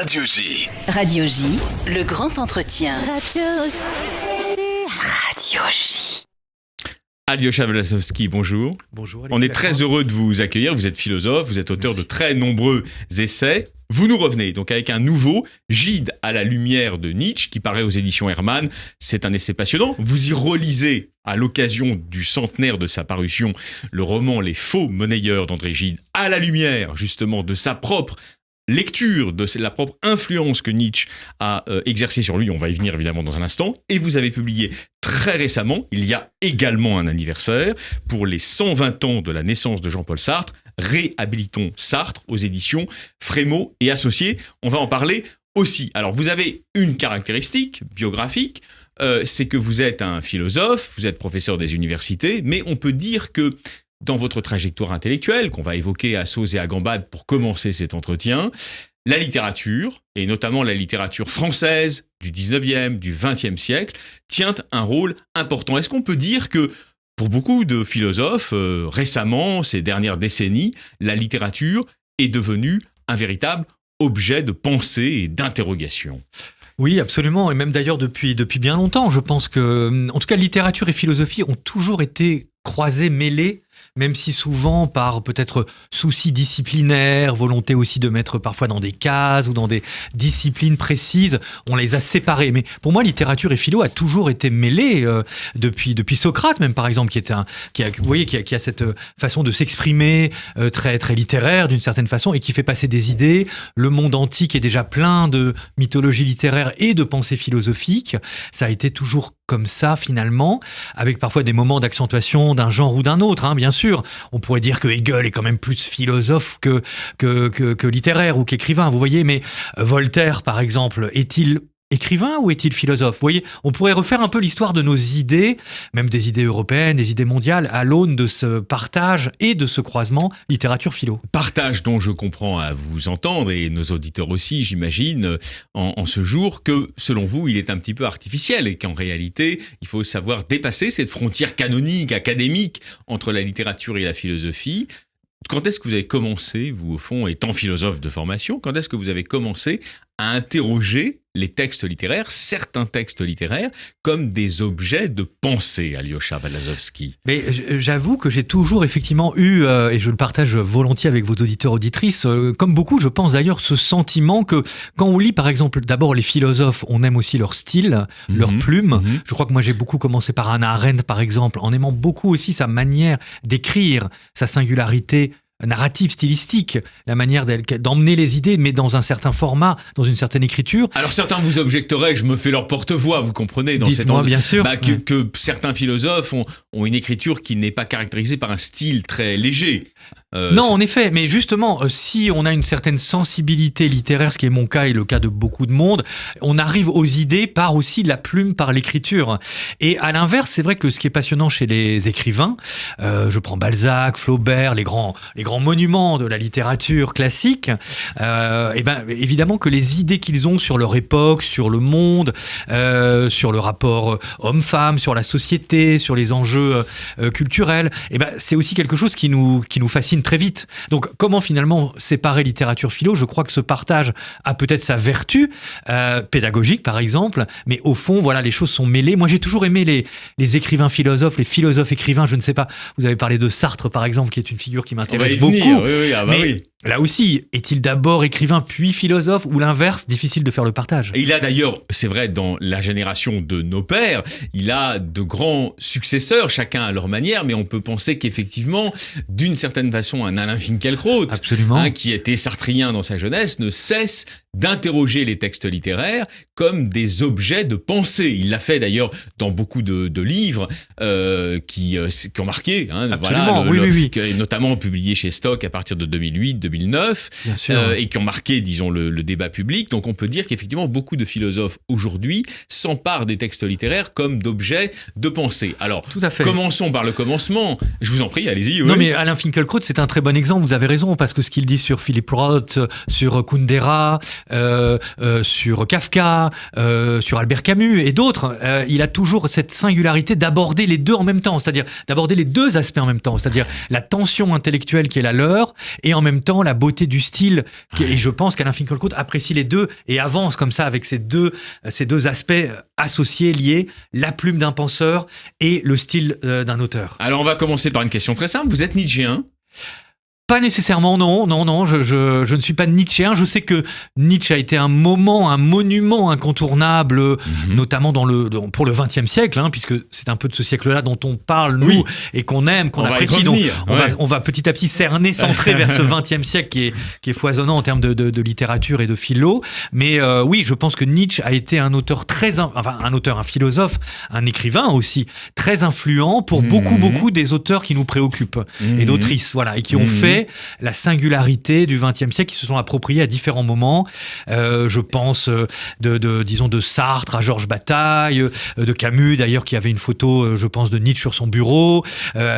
Radio J. Radio J, le grand entretien. Radio J. Alyosha Wlazowski, bonjour. Bonjour. On est très heureux de vous accueillir. Vous êtes philosophe, vous êtes auteur de très nombreux essais. Vous nous revenez donc avec un nouveau Gide à la lumière de Nietzsche qui paraît aux éditions Hermann. C'est un essai passionnant. Vous y relisez à l'occasion du centenaire de sa parution le roman Les Faux Monnayeurs d'André Gide à la lumière justement de sa propre lecture, de la propre influence que Nietzsche a exercée sur lui. On va y venir évidemment dans un instant. Et vous avez publié très récemment, il y a également un anniversaire, pour les 120 ans de la naissance de Jean-Paul Sartre, Réhabilitons Sartre aux éditions Frémaux et Associés. On va en parler aussi. Alors vous avez une caractéristique biographique, c'est que vous êtes un philosophe, vous êtes professeur des universités, mais on peut dire que dans votre trajectoire intellectuelle, qu'on va évoquer à sauce et à gambade pour commencer cet entretien, la littérature, et notamment la littérature française du 19e, du 20e siècle, tient un rôle important. Est-ce qu'on peut dire que, pour beaucoup de philosophes, récemment, ces dernières décennies, la littérature est devenue un véritable objet de pensée et d'interrogation ? Oui, absolument. Et même d'ailleurs depuis bien longtemps. Je pense que, en tout cas, littérature et philosophie ont toujours été croisées, mêlées, même si souvent par peut-être souci disciplinaire, volonté aussi de mettre parfois dans des cases ou dans des disciplines précises, on les a séparés. Mais pour moi, littérature et philo a toujours été mêlées depuis Socrate même par exemple, qui a cette façon de s'exprimer très très littéraire d'une certaine façon et qui fait passer des idées. Le monde antique est déjà plein de mythologie littéraire et de pensée philosophique. Ça a été toujours comme ça finalement, avec parfois des moments d'accentuation d'un genre ou d'un autre, bien sûr. On pourrait dire que Hegel est quand même plus philosophe que littéraire ou qu'écrivain, vous voyez, mais Voltaire, par exemple, est-il écrivain ou est-il philosophe ? Vous voyez, on pourrait refaire un peu l'histoire de nos idées, même des idées européennes, des idées mondiales, à l'aune de ce partage et de ce croisement littérature-philo. Partage dont je comprends à vous entendre, et nos auditeurs aussi, j'imagine, en ce jour, que selon vous, il est un petit peu artificiel et qu'en réalité, il faut savoir dépasser cette frontière canonique, académique, entre la littérature et la philosophie. Quand est-ce que vous avez commencé, vous au fond, étant philosophe de formation, quand est-ce que vous avez commencé à interroger les textes littéraires, certains textes littéraires, comme des objets de pensée, Alyosha Wlazowski? Mais j'avoue que j'ai toujours effectivement eu, et je le partage volontiers avec vos auditeurs, auditrices, comme beaucoup, je pense d'ailleurs, ce sentiment que quand on lit par exemple d'abord les philosophes, on aime aussi leur style, leur plume. Je crois que moi j'ai beaucoup commencé par Hannah Arendt par exemple, en aimant beaucoup aussi sa manière d'écrire, sa singularité narrative, stylistique, la manière d'emmener les idées, mais dans un certain format, dans une certaine écriture. Alors certains vous objecteraient, je me fais leur porte-voix, vous comprenez, dans Dites-moi, bien sûr. Que certains philosophes ont une écriture qui n'est pas caractérisée par un style très léger. Non, en effet, mais justement, si on a une certaine sensibilité littéraire, ce qui est mon cas et le cas de beaucoup de monde, on arrive aux idées par aussi la plume, par l'écriture. Et à l'inverse, c'est vrai que ce qui est passionnant chez les écrivains, je prends Balzac, Flaubert, les grands monuments de la littérature classique, évidemment que les idées qu'ils ont sur leur époque, sur le monde, sur le rapport homme-femme, sur la société, sur les enjeux culturels, c'est aussi quelque chose qui nous fascine très vite. Donc, comment finalement séparer littérature-philo ? Je crois que ce partage a peut-être sa vertu pédagogique, par exemple, mais au fond, voilà, les choses sont mêlées. Moi, j'ai toujours aimé les écrivains philosophes, les philosophes écrivains. Je ne sais pas, vous avez parlé de Sartre, par exemple, qui est une figure qui m'intéresse beaucoup. Oui. Là aussi, est-il d'abord écrivain puis philosophe ou l'inverse ? Difficile de faire le partage. Et il a d'ailleurs, c'est vrai, dans la génération de nos pères, il a de grands successeurs, chacun à leur manière, mais on peut penser qu'effectivement, d'une certaine façon, un Alain Finkielkraut, qui était sartrien dans sa jeunesse, ne cesse d'interroger les textes littéraires comme des objets de pensée. Il l'a fait d'ailleurs dans beaucoup de livres qui ont marqué, notamment publiés chez Stock à partir de 2008-2009, et qui ont marqué, disons, le débat public. Donc on peut dire qu'effectivement, beaucoup de philosophes aujourd'hui s'emparent des textes littéraires comme d'objets de pensée. Alors, commençons par le commencement. Je vous en prie, allez-y. Non, mais Alain Finkielkraut, c'est un très bon exemple, vous avez raison, parce que ce qu'il dit sur Philippe Roth, sur Kundera, sur Kafka, sur Albert Camus et d'autres. Il a toujours cette singularité d'aborder les deux en même temps, c'est-à-dire d'aborder les deux aspects en même temps, c'est-à-dire la tension intellectuelle qui est la leur et en même temps la beauté du style. Et je pense qu'Alain Finkielkraut apprécie les deux et avance comme ça avec ces deux aspects associés, liés, la plume d'un penseur et le style d'un auteur. Alors on va commencer par une question très simple. Vous êtes nietzschéen ? Pas nécessairement, non, je ne suis pas nietzschéen. Je sais que Nietzsche a été un monument incontournable, notamment pour le XXe siècle, hein, puisque c'est un peu de ce siècle-là dont on parle, nous, et qu'on aime, qu'on apprécie. Donc, on va petit à petit cerner, centrer vers ce XXe siècle qui est foisonnant en termes de littérature et de philo. Mais oui, je pense que Nietzsche a été un auteur un philosophe, un écrivain aussi, très influent pour beaucoup des auteurs qui nous préoccupent, et d'autrices, voilà, et qui ont fait la singularité du XXe siècle, qui se sont appropriés à différents moments. Je pense disons de Sartre à Georges Bataille, de Camus d'ailleurs, qui avait une photo, je pense, de Nietzsche sur son bureau,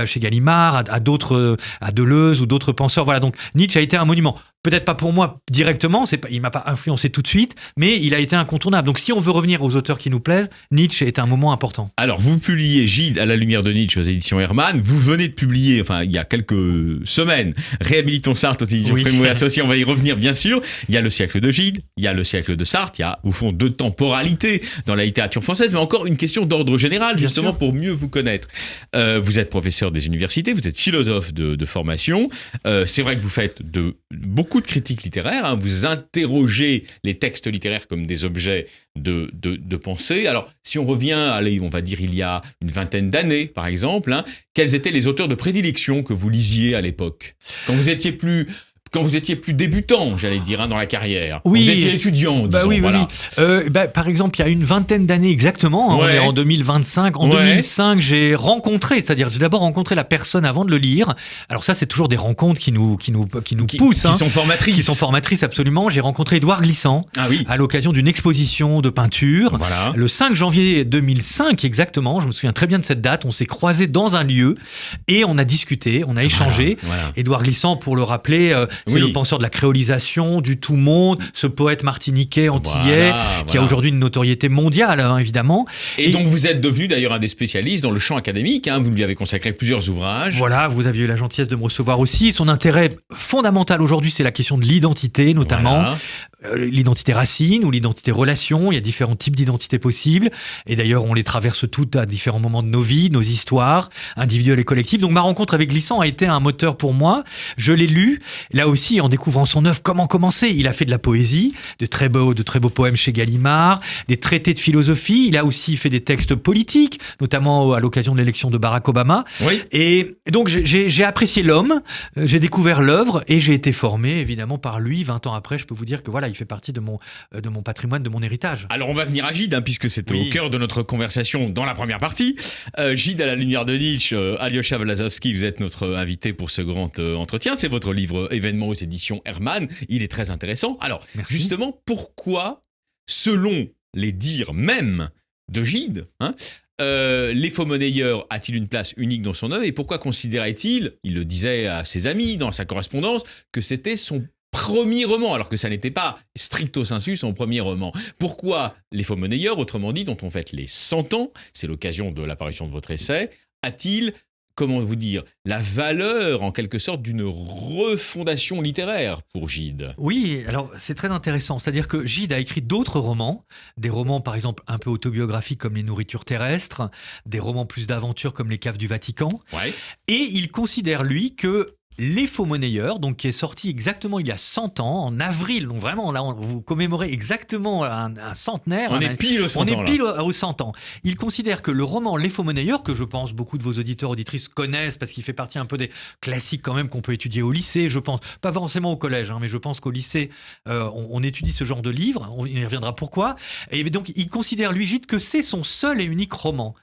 chez Gallimard, à d'autres, à Deleuze ou d'autres penseurs. Voilà, donc Nietzsche a été un monument. Peut-être pas pour moi directement, il m'a pas influencé tout de suite, mais il a été incontournable. Donc si on veut revenir aux auteurs qui nous plaisent, Nietzsche est un moment important. Alors vous publiez Gide à la lumière de Nietzsche aux éditions Hermann. Vous venez de publier, il y a quelques semaines, Réhabilitons Sartre aux éditions Frémaux et Associés. On va y revenir bien sûr. Il y a le siècle de Gide, il y a le siècle de Sartre, il y a au fond deux temporalités dans la littérature française, mais encore une question d'ordre général, justement pour mieux vous connaître. Vous êtes professeur des universités, vous êtes philosophe de formation. C'est vrai que vous faites beaucoup de critiques littéraires, hein. Vous interrogez les textes littéraires comme des objets de pensée. Alors, si on revient, on va dire il y a une vingtaine d'années, par exemple, hein, quels étaient les auteurs de prédilection que vous lisiez à l'époque ? Quand vous étiez plus débutant, j'allais dire, hein, dans la carrière. Oui. Vous étiez étudiant, disons. Oui. Par exemple, il y a une vingtaine d'années exactement, on est en 2025. En 2005, j'ai d'abord rencontré la personne avant de le lire. Alors ça, c'est toujours des rencontres qui nous poussent. Qui sont formatrices. Qui sont formatrices, absolument. J'ai rencontré Édouard Glissant à l'occasion d'une exposition de peinture. Voilà. Le 5 janvier 2005, exactement. Je me souviens très bien de cette date. On s'est croisés dans un lieu et on a discuté, on a échangé. Voilà. Édouard Glissant, pour le rappeler, c'est le penseur de la créolisation, du tout-monde, ce poète martiniquais, antillais, qui a aujourd'hui une notoriété mondiale, hein, évidemment. Et donc vous êtes devenu d'ailleurs un des spécialistes dans le champ académique, hein, vous lui avez consacré plusieurs ouvrages. Voilà, vous aviez eu la gentillesse de me recevoir aussi. Son intérêt fondamental aujourd'hui, c'est la question de l'identité, notamment. L'identité racine ou l'identité relation, il y a différents types d'identités possibles, et d'ailleurs on les traverse toutes à différents moments de nos vies, nos histoires, individuelles et collectives. Donc ma rencontre avec Glissant a été un moteur pour moi, je l'ai lu, là aussi en découvrant son œuvre, comment commencer. Il a fait de la poésie, de très beaux poèmes chez Gallimard, des traités de philosophie, il a aussi fait des textes politiques, notamment à l'occasion de l'élection de Barack Obama, et donc j'ai apprécié l'homme, j'ai découvert l'œuvre, et j'ai été formé évidemment par lui. 20 ans après, je peux vous dire que voilà, il fait partie de mon patrimoine, de mon héritage. Alors on va venir à Gide, hein, puisque c'était au cœur de notre conversation dans la première partie. Gide à la lumière de Nietzsche, Alyosha Blazowski, vous êtes notre invité pour ce grand entretien. C'est votre livre Événements aux éditions Hermann. Il est très intéressant. Alors, justement, pourquoi, selon les dires même de Gide, les faux-monnayeurs a-t-il une place unique dans son œuvre, et pourquoi considérait-il, il le disait à ses amis dans sa correspondance, que c'était son premier roman, alors que ça n'était pas stricto sensu son premier roman. Pourquoi les faux-monnayeurs, autrement dit, dont on fête les 100 ans, c'est l'occasion de l'apparition de votre essai, a-t-il, comment vous dire, la valeur en quelque sorte d'une refondation littéraire pour Gide ? Oui, alors c'est très intéressant. C'est-à-dire que Gide a écrit d'autres romans, des romans par exemple un peu autobiographiques comme Les Nourritures terrestres, des romans plus d'aventure comme Les Caves du Vatican, et il considère lui que Les Faux-Monnayeurs, donc qui est sorti exactement il y a 100 ans, en avril, donc vraiment là, vous commémorez exactement un centenaire. On est pile au 100 ans. On est pile aux 100 ans. Il considère que le roman Les Faux-Monnayeurs, que je pense beaucoup de vos auditeurs, auditrices connaissent, parce qu'il fait partie un peu des classiques quand même qu'on peut étudier au lycée, je pense, pas forcément au collège, mais je pense qu'au lycée, on étudie ce genre de livre, on y reviendra pourquoi, et donc il considère, lui, Gide, que c'est son seul et unique roman.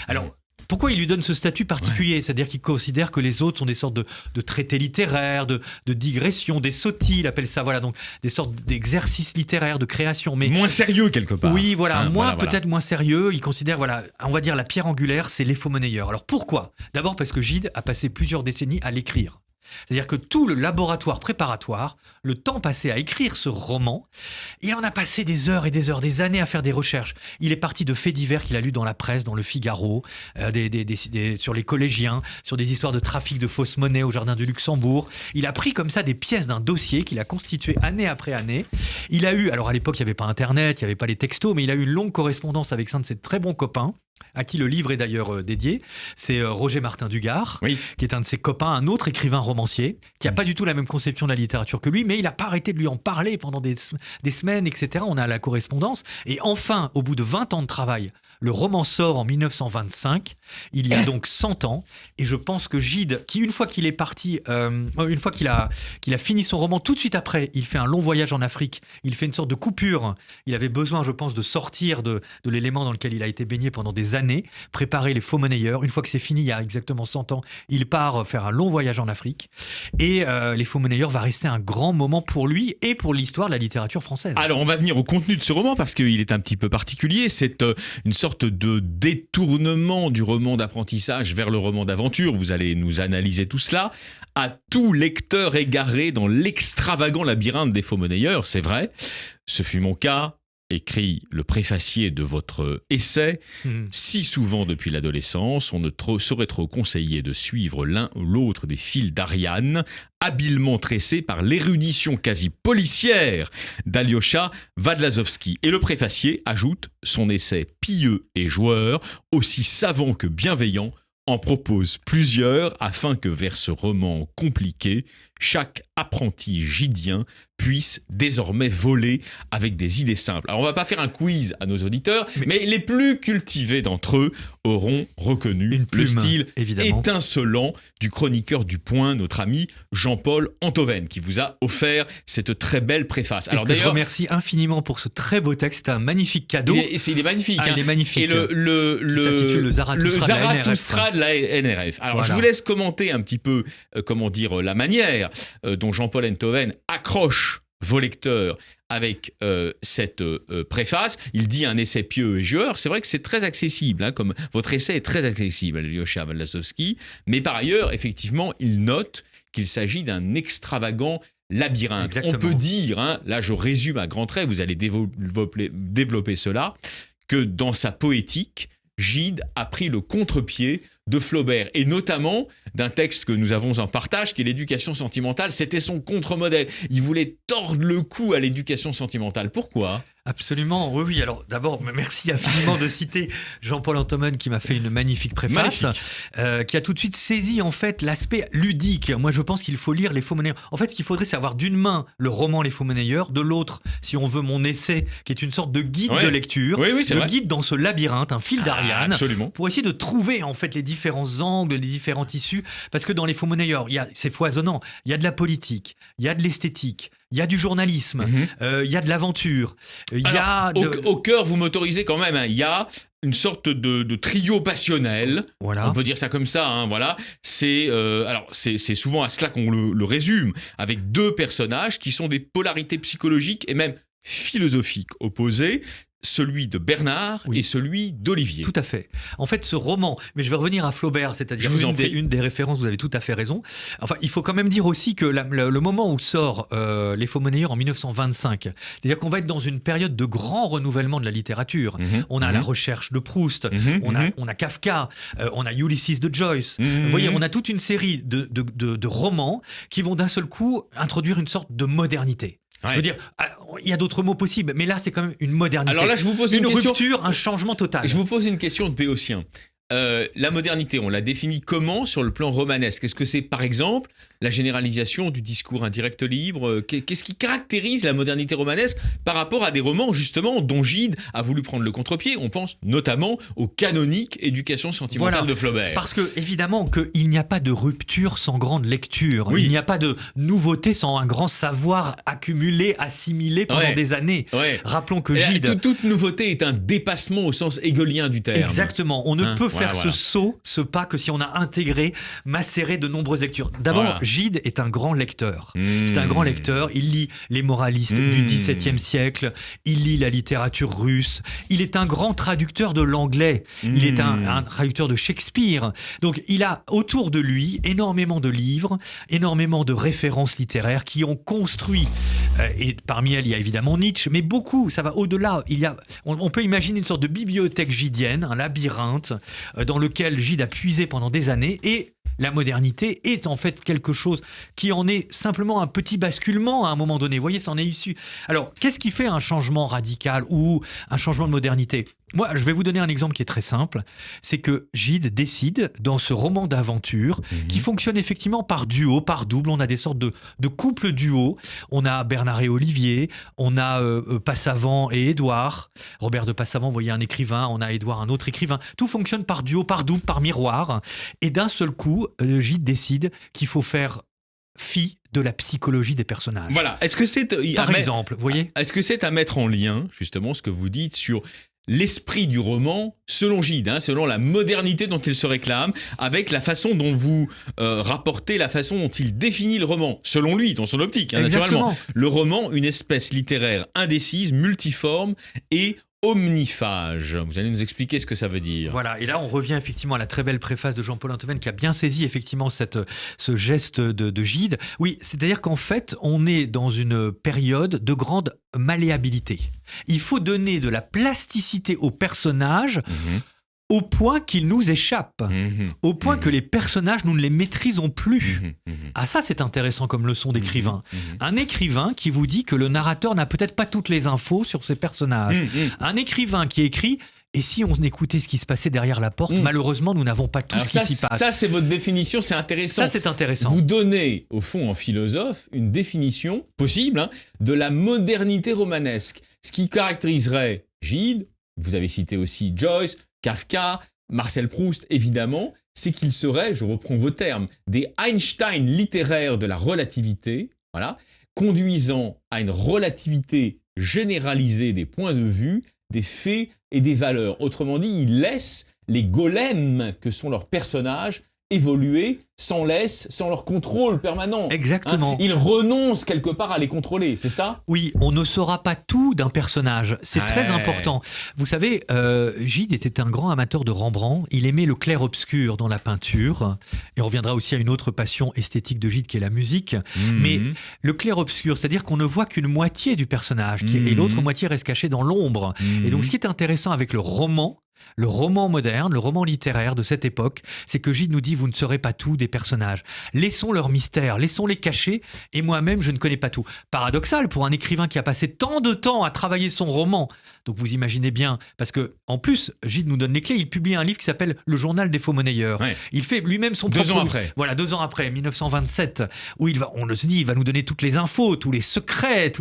Alors, pourquoi il lui donne ce statut particulier ? C'est-à-dire qu'il considère que les autres sont des sortes de traités littéraires, de digressions, des sottis, il appelle ça, voilà, donc des sortes d'exercices littéraires, de création. Mais moins sérieux quelque part. Oui, voilà, peut-être moins sérieux. Il considère, voilà, on va dire la pierre angulaire, c'est Les Faux-Monnayeurs. Alors pourquoi ? D'abord parce que Gide a passé plusieurs décennies à l'écrire. C'est-à-dire que tout le laboratoire préparatoire, le temps passé à écrire ce roman, il en a passé des heures et des heures, des années à faire des recherches. Il est parti de faits divers qu'il a lus dans la presse, dans le Figaro, sur les collégiens, sur des histoires de trafic de fausses monnaies au jardin du Luxembourg. Il a pris comme ça des pièces d'un dossier qu'il a constitué année après année. Il a eu, alors à l'époque il n'y avait pas Internet, il n'y avait pas les textos, mais il a eu une longue correspondance avec un de ses très bons copains, à qui le livre est d'ailleurs dédié. C'est Roger Martin Dugard, qui est un de ses copains, un autre écrivain romancier, qui n'a pas du tout la même conception de la littérature que lui, mais il n'a pas arrêté de lui en parler pendant des semaines, etc. On a la correspondance. Et enfin, au bout de 20 ans de travail, le roman sort en 1925. Il y a donc 100 ans. Et je pense que Gide, qui une fois qu'il est parti, une fois qu'il a fini son roman, tout de suite après, il fait un long voyage en Afrique. Il fait une sorte de coupure. Il avait besoin, je pense, de sortir de l'élément dans lequel il a été baigné pendant des années, préparer les faux monnayeurs. Une fois que c'est fini, il y a exactement 100 ans, il part faire un long voyage en Afrique. Et les faux monnayeurs va rester un grand moment pour lui et pour l'histoire de la littérature française. Alors, on va venir au contenu de ce roman parce qu'il est un petit peu particulier. C'est une sorte de détournement du roman d'apprentissage vers le roman d'aventure. Vous allez nous analyser tout cela. À tout lecteur égaré dans l'extravagant labyrinthe des faux monnayeurs, c'est vrai. Ce fut mon cas. Écrit le préfacier de votre essai, si souvent depuis l'adolescence, on ne saurait trop conseiller de suivre l'un ou l'autre des fils d'Ariane, habilement tressés par l'érudition quasi policière d'Alyosha Vadlazowski. Et le préfacier ajoute son essai pieux et joueur, aussi savant que bienveillant, en propose plusieurs afin que vers ce roman compliqué, chaque apprenti gidien puisse désormais voler avec des idées simples. Alors on va pas faire un quiz à nos auditeurs, mais les plus cultivés d'entre eux auront reconnu le style étincelant du chroniqueur du Point, notre ami Jean-Paul Antoven, qui vous a offert cette très belle préface. Alors d'ailleurs, je remercie infiniment pour ce très beau texte, c'est un magnifique cadeau. Il est magnifique. Il est magnifique. Et le s'intitule le Zarathustra de la NRF. Alors je vous laisse commenter un petit peu, la manière dont Jean-Paul Antoven accroche vos lecteurs avec cette préface. Il dit un essai pieux et joueur. C'est vrai que c'est très accessible, comme votre essai est très accessible, Alyosha Vadlazowski. Mais par ailleurs, effectivement, il note qu'il s'agit d'un extravagant labyrinthe. Exactement. On peut dire, là je résume à grands traits, vous allez développer cela, que dans sa poétique, Gide a pris le contre-pied de Flaubert, et notamment d'un texte que nous avons en partage, qui est l'éducation sentimentale. C'était son contre-modèle. Il voulait tordre le cou à l'éducation sentimentale. Pourquoi ? Absolument, oui. Alors d'abord, merci infiniment de citer Jean-Paul Antoven qui m'a fait une magnifique préface, qui a tout de suite saisi en fait l'aspect ludique. Moi, je pense qu'il faut lire Les Faux Monnayeurs. En fait, ce qu'il faudrait, c'est avoir d'une main le roman Les Faux Monnayeurs, de l'autre, si on veut, mon essai, qui est une sorte de guide de lecture, guide dans ce labyrinthe, un fil d'Ariane, pour essayer de trouver en fait les différents angles, les différents tissus, parce que dans Les Faux Monnayeurs, c'est foisonnant. Il y a de la politique, il y a de l'esthétique, il y a du journalisme, il y a de l'aventure, au cœur, vous m'autorisez quand même, il y a une sorte de trio passionnel, on peut dire ça comme ça, c'est souvent à cela qu'on le résume, avec deux personnages qui sont des polarités psychologiques et même philosophiques opposées, celui de Bernard et celui d'Olivier. Tout à fait. En fait, ce roman, mais je vais revenir à Flaubert, c'est-à-dire une des références, vous avez tout à fait raison. Enfin, il faut quand même dire aussi que le moment où sort Les Faux Monnayeurs en 1925, c'est-à-dire qu'on va être dans une période de grand renouvellement de la littérature. On a la recherche de Proust, on a Kafka, on a Ulysses de Joyce. Vous voyez, on a toute une série de romans qui vont d'un seul coup introduire une sorte de modernité. Je veux dire, il y a d'autres mots possibles, mais là, c'est quand même une modernité. Alors là, je vous pose une question, rupture, un changement total. Je vous pose une question de Béotien. La modernité, on la définit comment sur le plan romanesque ? Est-ce que c'est, par exemple, la généralisation du discours indirect libre ? Qu'est-ce qui caractérise la modernité romanesque par rapport à des romans, justement, dont Gide a voulu prendre le contre-pied ? On pense notamment au canonique Éducation sentimentale de Flaubert. Parce que, évidemment, qu'il n'y a pas de rupture sans grande lecture. Il n'y a pas de nouveauté sans un grand savoir accumulé, assimilé pendant des années. Rappelons que Gide... Toute nouveauté est un dépassement au sens hegelien du terme. Exactement. On ne peut faire voilà. ce pas que si on a intégré, macéré de nombreuses lectures. D'abord, Voilà. Gide est un grand lecteur. C'est un grand lecteur. Il lit les moralistes du XVIIe siècle. Il lit la littérature russe. Il est un grand traducteur de l'anglais. Il est un traducteur de Shakespeare. Donc, il a autour de lui énormément de livres, énormément de références littéraires qui ont construit, et parmi elles, il y a évidemment Nietzsche, mais beaucoup, ça va au-delà. On peut imaginer une sorte de bibliothèque gidienne, un labyrinthe dans lequel Gide a puisé pendant des années, et la modernité est en fait quelque chose qui en est simplement un petit basculement à un moment donné. Vous voyez, ça en est issu. Alors, qu'est-ce qui fait un changement radical ou un changement de modernité ? Moi, je vais vous donner un exemple qui est très simple. C'est que Gide décide, dans ce roman d'aventure, qui fonctionne effectivement par duo, par double. On a des sortes de couples duo. On a Bernard et Olivier, on a Passavant et Édouard. Robert de Passavant, vous voyez, un écrivain. On a Édouard, un autre écrivain. Tout fonctionne par duo, par double, par miroir. Et d'un seul coup, Gide décide qu'il faut faire fi de la psychologie des personnages. Voilà. Est-ce que c'est Par exemple, vous voyez ? Est-ce que c'est à mettre en lien, justement, ce que vous dites sur l'esprit du roman, selon Gide, selon la modernité dont il se réclame, avec la façon dont vous rapportez, la façon dont il définit le roman, selon lui, dans son optique, naturellement. Le roman, une espèce littéraire indécise, multiforme et omniphage. Vous allez nous expliquer ce que ça veut dire. Voilà, et là on revient effectivement à la très belle préface de Jean-Paul Antoven qui a bien saisi effectivement ce geste de Gide. Oui, c'est-à-dire qu'en fait, on est dans une période de grande malléabilité. Il faut donner de la plasticité aux personnages au point qu'ils nous échappent, au point que les personnages, nous ne les maîtrisons plus. Ah, ça c'est intéressant comme leçon d'écrivain. Un écrivain qui vous dit que le narrateur n'a peut-être pas toutes les infos sur ses personnages. Un écrivain qui écrit... Et si on écoutait ce qui se passait derrière la porte, malheureusement, nous n'avons pas tout ce qui s'y passe. Ça, c'est votre définition, c'est intéressant. Ça, c'est intéressant. Vous donnez, au fond, en philosophe, une définition possible de la modernité romanesque. Ce qui caractériserait Gide, vous avez cité aussi Joyce, Kafka, Marcel Proust, évidemment, c'est qu'ils seraient, je reprends vos termes, des Einstein littéraires de la relativité, voilà, conduisant à une relativité généralisée des points de vue, des faits et des valeurs. Autrement dit, ils laissent les golems que sont leurs personnages évoluer sans leur contrôle permanent. Exactement. Ils renoncent quelque part à les contrôler, c'est ça ? Oui, on ne saura pas tout d'un personnage. C'est très important. Vous savez, Gide était un grand amateur de Rembrandt. Il aimait le clair-obscur dans la peinture. Et on reviendra aussi à une autre passion esthétique de Gide qui est la musique. Mais le clair-obscur, c'est-à-dire qu'on ne voit qu'une moitié du personnage et l'autre moitié reste cachée dans l'ombre. Et donc, ce qui est intéressant avec le roman moderne, le roman littéraire de cette époque, c'est que Gide nous dit, vous ne saurez pas tout des personnages. Laissons leur mystère, laissons-les cacher, et moi-même, je ne connais pas tout. Paradoxal pour un écrivain qui a passé tant de temps à travailler son roman. Donc vous imaginez bien, parce que en plus, Gide nous donne les clés, il publie un livre qui s'appelle Le Journal des faux-monnayeurs. Ouais. Il fait lui-même son propre... 2 ans après. Voilà, 2 ans après, 1927, où on le dit, il va nous donner toutes les infos, tous les secrets,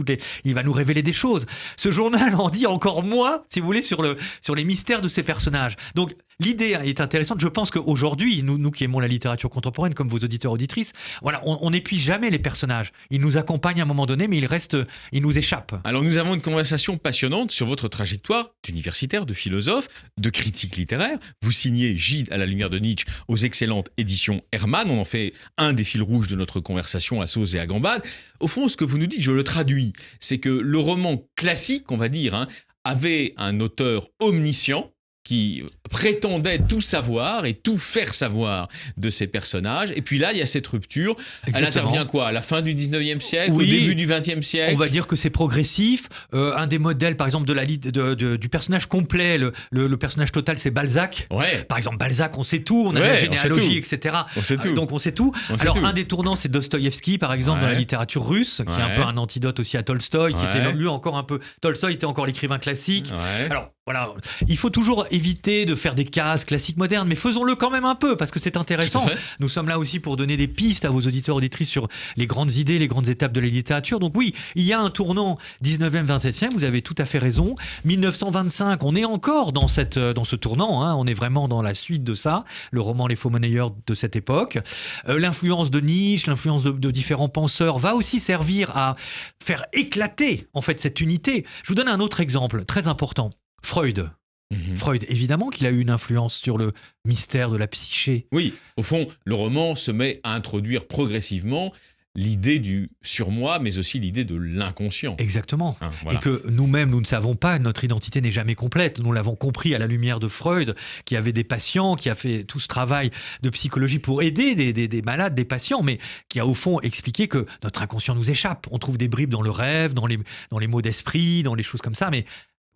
il va nous révéler des choses. Ce journal en dit encore moins, si vous voulez, sur les mystères de ces personnages. Donc, l'idée est intéressante. Je pense qu'aujourd'hui, nous qui aimons la littérature contemporaine, comme vos auditeurs auditrices, voilà, on n'épuise jamais les personnages. Ils nous accompagnent à un moment donné, mais ils nous échappent. Alors, nous avons une conversation passionnante sur votre trajectoire d'universitaire, de philosophe, de critique littéraire. Vous signez Gide à la lumière de Nietzsche aux excellentes éditions Hermann. On en fait un des fils rouges de notre conversation à sauce et à gambade. Au fond, ce que vous nous dites, je le traduis, c'est que le roman classique, on va dire, avait un auteur omniscient, qui prétendait tout savoir et tout faire savoir de ces personnages. Et puis là, il y a cette rupture. Exactement. Elle intervient quoi ? À la fin du 19e siècle ? Oui, au début du 20e siècle ? On va dire que c'est progressif. Un des modèles, par exemple, du personnage complet, le personnage total, c'est Balzac. Ouais. Par exemple, Balzac, on sait tout, on a la généalogie, etc. On sait tout. Donc on sait tout. Alors, un des tournants, c'est Dostoïevski, par exemple, dans la littérature russe, qui est un peu un antidote aussi à Tolstoï, qui était lui encore un peu... Tolstoï était encore l'écrivain classique. Ouais. Alors, voilà, il faut toujours éviter de faire des cases classiques modernes, mais faisons-le quand même un peu, parce que c'est intéressant. Nous sommes là aussi pour donner des pistes à vos auditeurs, auditrices sur les grandes idées, les grandes étapes de la littérature. Donc oui, il y a un tournant 19e, 20e, vous avez tout à fait raison. 1925, on est encore dans ce tournant, on est vraiment dans la suite de ça, le roman Les Faux-monnayeurs de cette époque. L'influence de Nietzsche, l'influence de différents penseurs va aussi servir à faire éclater en fait cette unité. Je vous donne un autre exemple très important. Freud. Freud, évidemment qu'il a eu une influence sur le mystère de la psyché. Oui, au fond, le roman se met à introduire progressivement l'idée du surmoi, mais aussi l'idée de l'inconscient. Exactement. Voilà. Et que nous-mêmes, nous ne savons pas, notre identité n'est jamais complète. Nous l'avons compris à la lumière de Freud, qui avait des patients, qui a fait tout ce travail de psychologie pour aider des malades, des patients, mais qui a au fond expliqué que notre inconscient nous échappe. On trouve des bribes dans le rêve, dans les mots d'esprit, dans les choses comme ça, mais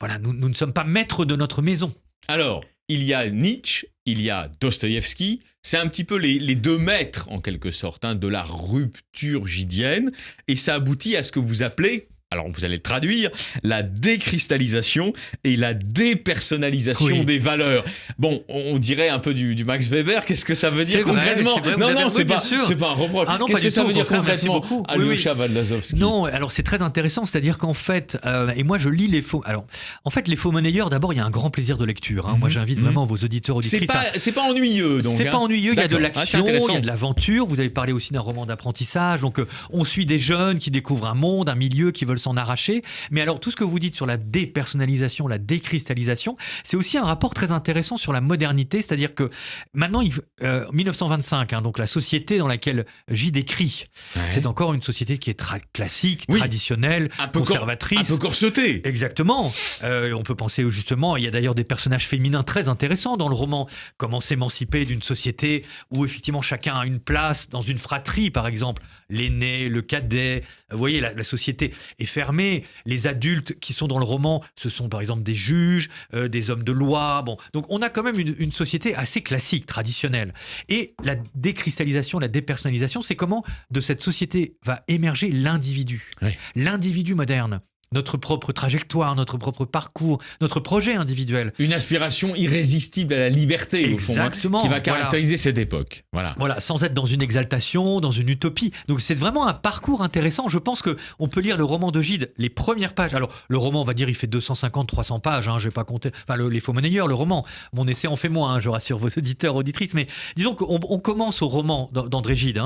voilà, nous ne sommes pas maîtres de notre maison. Alors, il y a Nietzsche, il y a Dostoïevski, c'est un petit peu les deux maîtres, en quelque sorte, de la rupture gidienne, et ça aboutit à ce que vous appelez, alors vous allez le traduire, la décristallisation et la dépersonnalisation des valeurs. Bon, on dirait un peu du Max Weber, qu'est-ce que ça veut dire concrètement ? Non, c'est pas un reproche. Qu'est-ce que ça veut dire concrètement, Alyosha Vadlazovski ? Non, alors c'est très intéressant, c'est-à-dire qu'en fait, et moi je lis les faux... Alors, en fait, les faux monnayeurs, d'abord, il y a un grand plaisir de lecture. Moi, j'invite vraiment vos auditeurs, auditrices... C'est pas ennuyeux, donc. C'est pas ennuyeux, il y a de l'action, il y a de la... l'aventure. Vous avez parlé aussi d'un roman d'apprentissage, donc on suit des jeunes qui découvrent un monde, un milieu, qui veulent s'en arracher. Mais alors, tout ce que vous dites sur la dépersonnalisation, la décristallisation, c'est aussi un rapport très intéressant sur la modernité, c'est-à-dire que maintenant, 1925, donc la société dans laquelle Gide écrit, c'est encore une société qui est classique, traditionnelle, conservatrice. Un peu corsetée. Exactement. On peut penser justement, il y a d'ailleurs des personnages féminins très intéressants dans le roman, comment s'émanciper d'une société où effectivement chacun a une place dans une fratrie, par exemple, l'aîné, le cadet. Vous voyez, la société est fermée. Les adultes qui sont dans le roman, ce sont par exemple des juges, des hommes de loi. Bon, donc on a quand même une société assez classique, traditionnelle. Et la décristallisation, la dépersonnalisation, c'est comment de cette société va émerger l'individu. L'individu moderne. Notre propre trajectoire, notre propre parcours, notre projet individuel. Une aspiration irrésistible à la liberté, exactement, au fond, qui va caractériser cette époque. Voilà, sans être dans une exaltation, dans une utopie. Donc c'est vraiment un parcours intéressant. Je pense qu'on peut lire le roman de Gide, les premières pages. Alors le roman, on va dire, il fait 250-300 pages, je vais pas compter. Enfin, les faux monnayeurs, le roman. Mon essai en fait moins, je rassure vos auditeurs, auditrices. Mais disons qu'on commence au roman d'André Gide,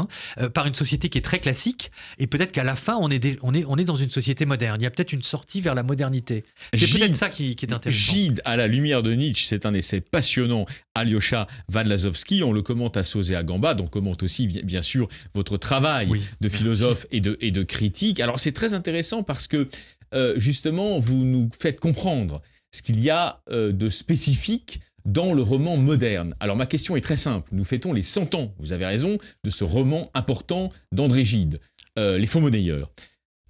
par une société qui est très classique, et peut-être qu'à la fin, on est dans une société moderne. Il y a peut-être une sortie vers la modernité. C'est peut-être ça qui est intéressant. Gide à la lumière de Nietzsche, c'est un essai passionnant. Alyosha Vadlazovski, on le commente à Sauze et à Gamba, donc on commente aussi bien sûr votre travail de philosophe et de critique. Alors c'est très intéressant parce que justement vous nous faites comprendre ce qu'il y a de spécifique dans le roman moderne. Alors ma question est très simple, nous fêtons les 100 ans, vous avez raison, de ce roman important d'André Gide, Les Faux Monnayeurs.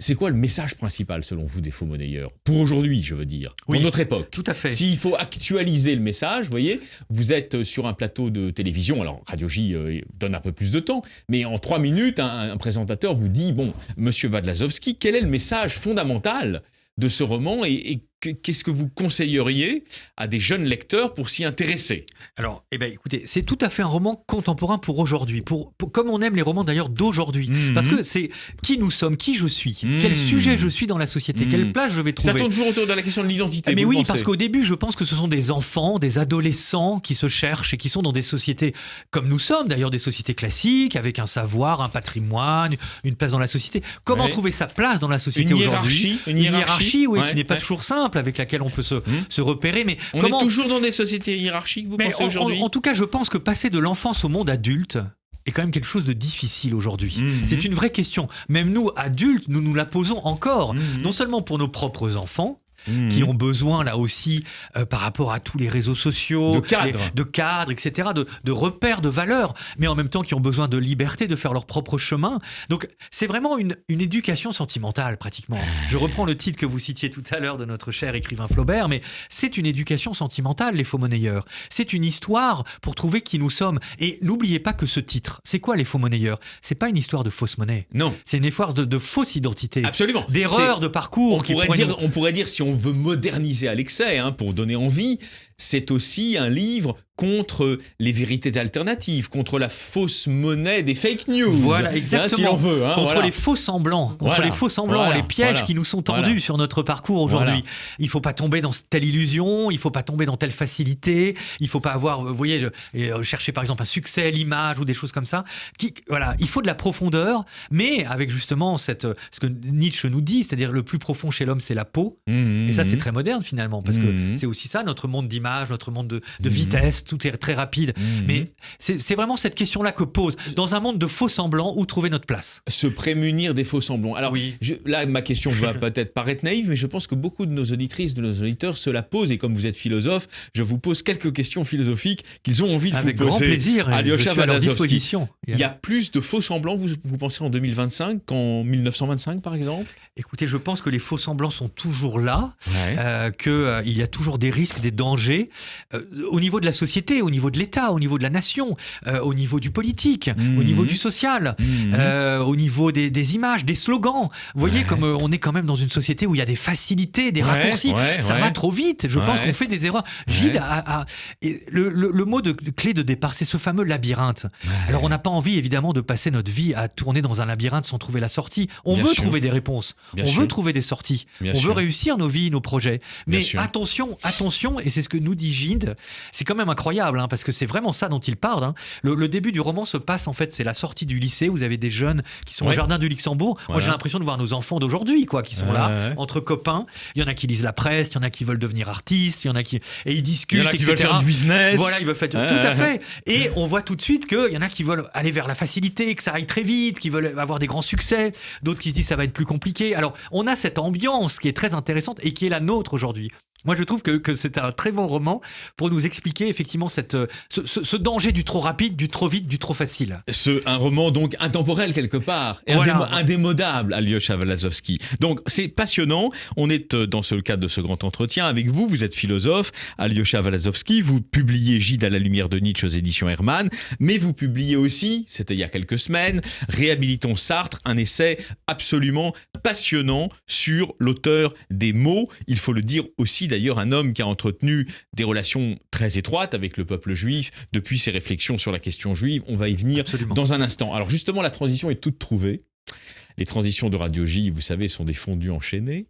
C'est quoi le message principal, selon vous, des faux monnayeurs ? Pour aujourd'hui, je veux dire, pour notre époque. Tout à fait. S'il faut actualiser le message, vous voyez, vous êtes sur un plateau de télévision, alors Radio J donne un peu plus de temps, mais en 3 minutes, un présentateur vous dit, bon, monsieur Vadlazovski, quel est le message fondamental de ce roman et qu'est-ce que vous conseilleriez à des jeunes lecteurs pour s'y intéresser ? Alors, écoutez, c'est tout à fait un roman contemporain pour aujourd'hui, comme on aime les romans d'ailleurs d'aujourd'hui, parce que c'est qui nous sommes, qui je suis, quel sujet je suis dans la société, quelle place je vais trouver. Ça tourne toujours autour de la question de l'identité. Mais oui, parce qu'au début, je pense que ce sont des enfants, des adolescents qui se cherchent et qui sont dans des sociétés comme nous sommes, d'ailleurs des sociétés classiques, avec un savoir, un patrimoine, une place dans la société. Comment trouver sa place dans la société aujourd'hui ? Une hiérarchie, qui n'est pas toujours simple, avec laquelle on peut se repérer. Mais on est toujours dans des sociétés hiérarchiques, vous pensez aujourd'hui ? En tout cas, je pense que passer de l'enfance au monde adulte est quand même quelque chose de difficile aujourd'hui. C'est une vraie question. Même nous, adultes, nous nous la posons encore. Non seulement pour nos propres enfants, qui ont besoin là aussi par rapport à tous les réseaux sociaux, de cadres, etc., de repères, de valeurs, mais en même temps qui ont besoin de liberté, de faire leur propre chemin. Donc c'est vraiment une éducation sentimentale pratiquement. Je reprends le titre que vous citiez tout à l'heure de notre cher écrivain Flaubert, mais c'est une éducation sentimentale, les faux monnayeurs. C'est une histoire pour trouver qui nous sommes. Et n'oubliez pas que ce titre, c'est quoi les faux monnayeurs ? C'est pas une histoire de fausse monnaie. Non. C'est une histoire de fausse identité. Absolument. D'erreurs, de parcours. On pourrait dire, si on veut moderniser à l'excès, pour donner envie, c'est aussi un livre contre les vérités alternatives, contre la fausse monnaie des fake news. Voilà, exactement. Si l'on veut. Contre les faux semblants, les pièges qui nous sont tendus sur notre parcours aujourd'hui. Il ne faut pas tomber dans telle illusion, il ne faut pas tomber dans telle facilité, il ne faut pas avoir, vous voyez, chercher par exemple un succès, l'image ou des choses comme ça. Il faut de la profondeur, mais avec justement ce que Nietzsche nous dit, c'est-à-dire le plus profond chez l'homme, c'est la peau. Et ça, c'est très moderne finalement, parce que c'est aussi ça, notre monde d'image, notre monde de vitesse. Tout est très rapide. Mais c'est vraiment cette question-là que pose. Dans un monde de faux semblants, où trouver notre place ? Se prémunir des faux semblants. Alors, là, ma question va peut-être paraître naïve, mais je pense que beaucoup de nos auditrices, de nos auditeurs se la posent. Et comme vous êtes philosophe, je vous pose quelques questions philosophiques qu'ils ont envie de Avec vous poser. Avec grand plaisir. Alyosha à leur Valazovski. disposition. Il y a plus de faux semblants, vous pensez, en 2025 qu'en 1925, par exemple ? Écoutez, je pense que les faux semblants sont toujours là, qu'il y a toujours des risques, des dangers, au niveau de la société, au niveau de l'État, au niveau de la nation, au niveau du politique, au niveau du social, au niveau des images, des slogans. Vous voyez, comme on est quand même dans une société où il y a des facilités, des raccourcis. Ça va trop vite. Je pense qu'on fait des erreurs. Gide le mot de clé de départ, c'est ce fameux labyrinthe. Alors, on n'a pas envie, évidemment, de passer notre vie à tourner dans un labyrinthe sans trouver la sortie. On veut trouver des réponses. On veut trouver des sorties. On veut réussir nos vies, nos projets. Mais attention, et c'est ce que nous dit Gide, c'est quand même incroyable, parce que c'est vraiment ça dont il parle. Le début du roman se passe, en fait, c'est la sortie du lycée. Vous avez des jeunes qui sont au jardin du Luxembourg. Moi, j'ai l'impression de voir nos enfants d'aujourd'hui, qui sont là, entre copains. Il y en a qui lisent la presse, il y en a qui veulent devenir artistes, il y en a qui... Et ils discutent, il y en a qui veulent faire du business. Voilà, ils veulent faire tout à fait. Et on voit tout de suite qu'il y en a qui veulent aller vers la facilité, que ça aille très vite, qui veulent avoir des grands succès. D'autres qui se disent ça va être plus compliqué. Alors, on a cette ambiance qui est très intéressante et qui est la nôtre aujourd'hui. Moi, je trouve que c'est un très bon roman pour nous expliquer effectivement ce danger du trop rapide, du trop vite, du trop facile. Un roman donc intemporel quelque part, et indémodable, Alyosha Valazovski. Donc c'est passionnant. On est dans le cadre de ce grand entretien avec vous. Vous êtes philosophe, Alyosha Valazovski. Vous publiez Gide à la lumière de Nietzsche aux éditions Hermann, mais vous publiez aussi, c'était il y a quelques semaines, Réhabilitons Sartre, un essai absolument passionnant sur l'auteur des mots. Il faut le dire aussi d'ailleurs, un homme qui a entretenu des relations très étroites avec le peuple juif depuis ses réflexions sur la question juive. On va y venir dans un instant. Alors justement, la transition est toute trouvée. Les transitions de Radio J, vous savez, sont des fondus enchaînés.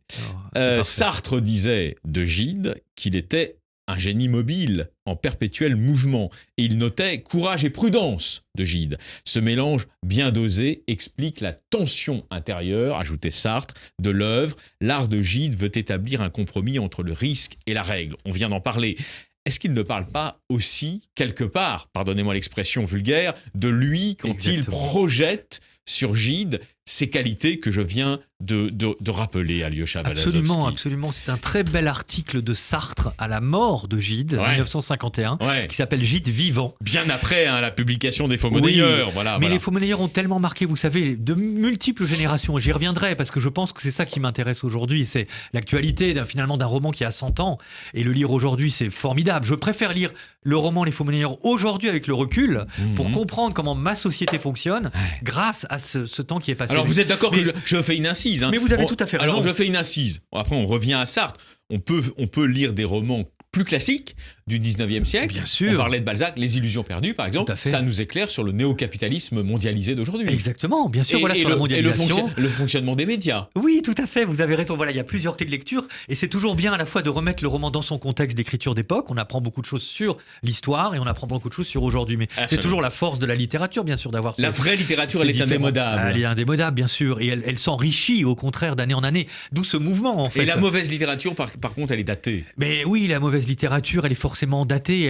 Sartre disait de Gide qu'il était un génie mobile, en perpétuel mouvement. Et il notait courage et prudence de Gide. Ce mélange bien dosé explique la tension intérieure, ajoutait Sartre, de l'œuvre. L'art de Gide veut établir un compromis entre le risque et la règle. On vient d'en parler. Est-ce qu'il ne parle pas aussi, quelque part, pardonnez-moi l'expression vulgaire, de lui quand il projette sur Gide ces qualités que je viens de rappeler à Alyosha Valazovski? Absolument. C'est un très bel article de Sartre à la mort de Gide, en 1951, qui s'appelle Gide vivant. Bien après la publication des Faux-monnayeurs. Mais les Faux-monnayeurs ont tellement marqué, vous savez, de multiples générations. J'y reviendrai parce que je pense que c'est ça qui m'intéresse aujourd'hui. C'est l'actualité finalement d'un roman qui a 100 ans. Et le lire aujourd'hui, c'est formidable. Je préfère lire le roman Les Faux-monnayeurs aujourd'hui avec le recul pour comprendre comment ma société fonctionne grâce à ce temps qui est passé. Alors vous êtes d'accord que je fais une incise, Mais vous avez tout à fait raison. Alors je fais une incise. Après on revient à Sartre. On peut lire des romans plus classiques du 19e siècle. Bien sûr. On parlait de Balzac, Les Illusions perdues par exemple. Ça nous éclaire sur le néo-capitalisme mondialisé d'aujourd'hui. Exactement, bien sûr. Sur la mondialisation. Et le fonctionnement des médias. Oui, tout à fait, vous avez raison. Voilà, il y a plusieurs clés de lecture et c'est toujours bien à la fois de remettre le roman dans son contexte d'écriture d'époque. On apprend beaucoup de choses sur l'histoire et on apprend beaucoup de choses sur aujourd'hui. Mais c'est toujours la force de la littérature, bien sûr, d'avoir la vraie littérature, elle est indémodable. Elle est indémodable, bien sûr. Et elle s'enrichit au contraire d'année en année. D'où ce mouvement, en fait. Et la mauvaise littérature, par contre, elle est datée. Mais oui, la mauvaise littérature, elle est forcément datée.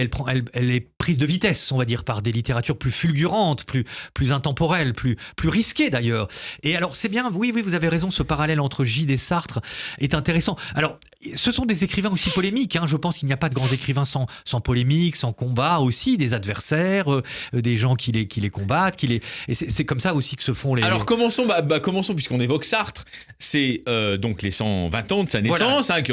Elle est prise de vitesse, on va dire, par des littératures plus fulgurantes, plus intemporelles, plus risquées d'ailleurs. Et alors, c'est bien, oui, vous avez raison, ce parallèle entre Gide et Sartre est intéressant. Alors, ce sont des écrivains aussi polémiques. Je pense qu'il n'y a pas de grands écrivains sans polémique, sans combat, aussi des adversaires, des gens qui les combattent, et c'est comme ça aussi que se font les... Alors, commençons, puisqu'on évoque Sartre. C'est donc les 120 ans de sa naissance, qui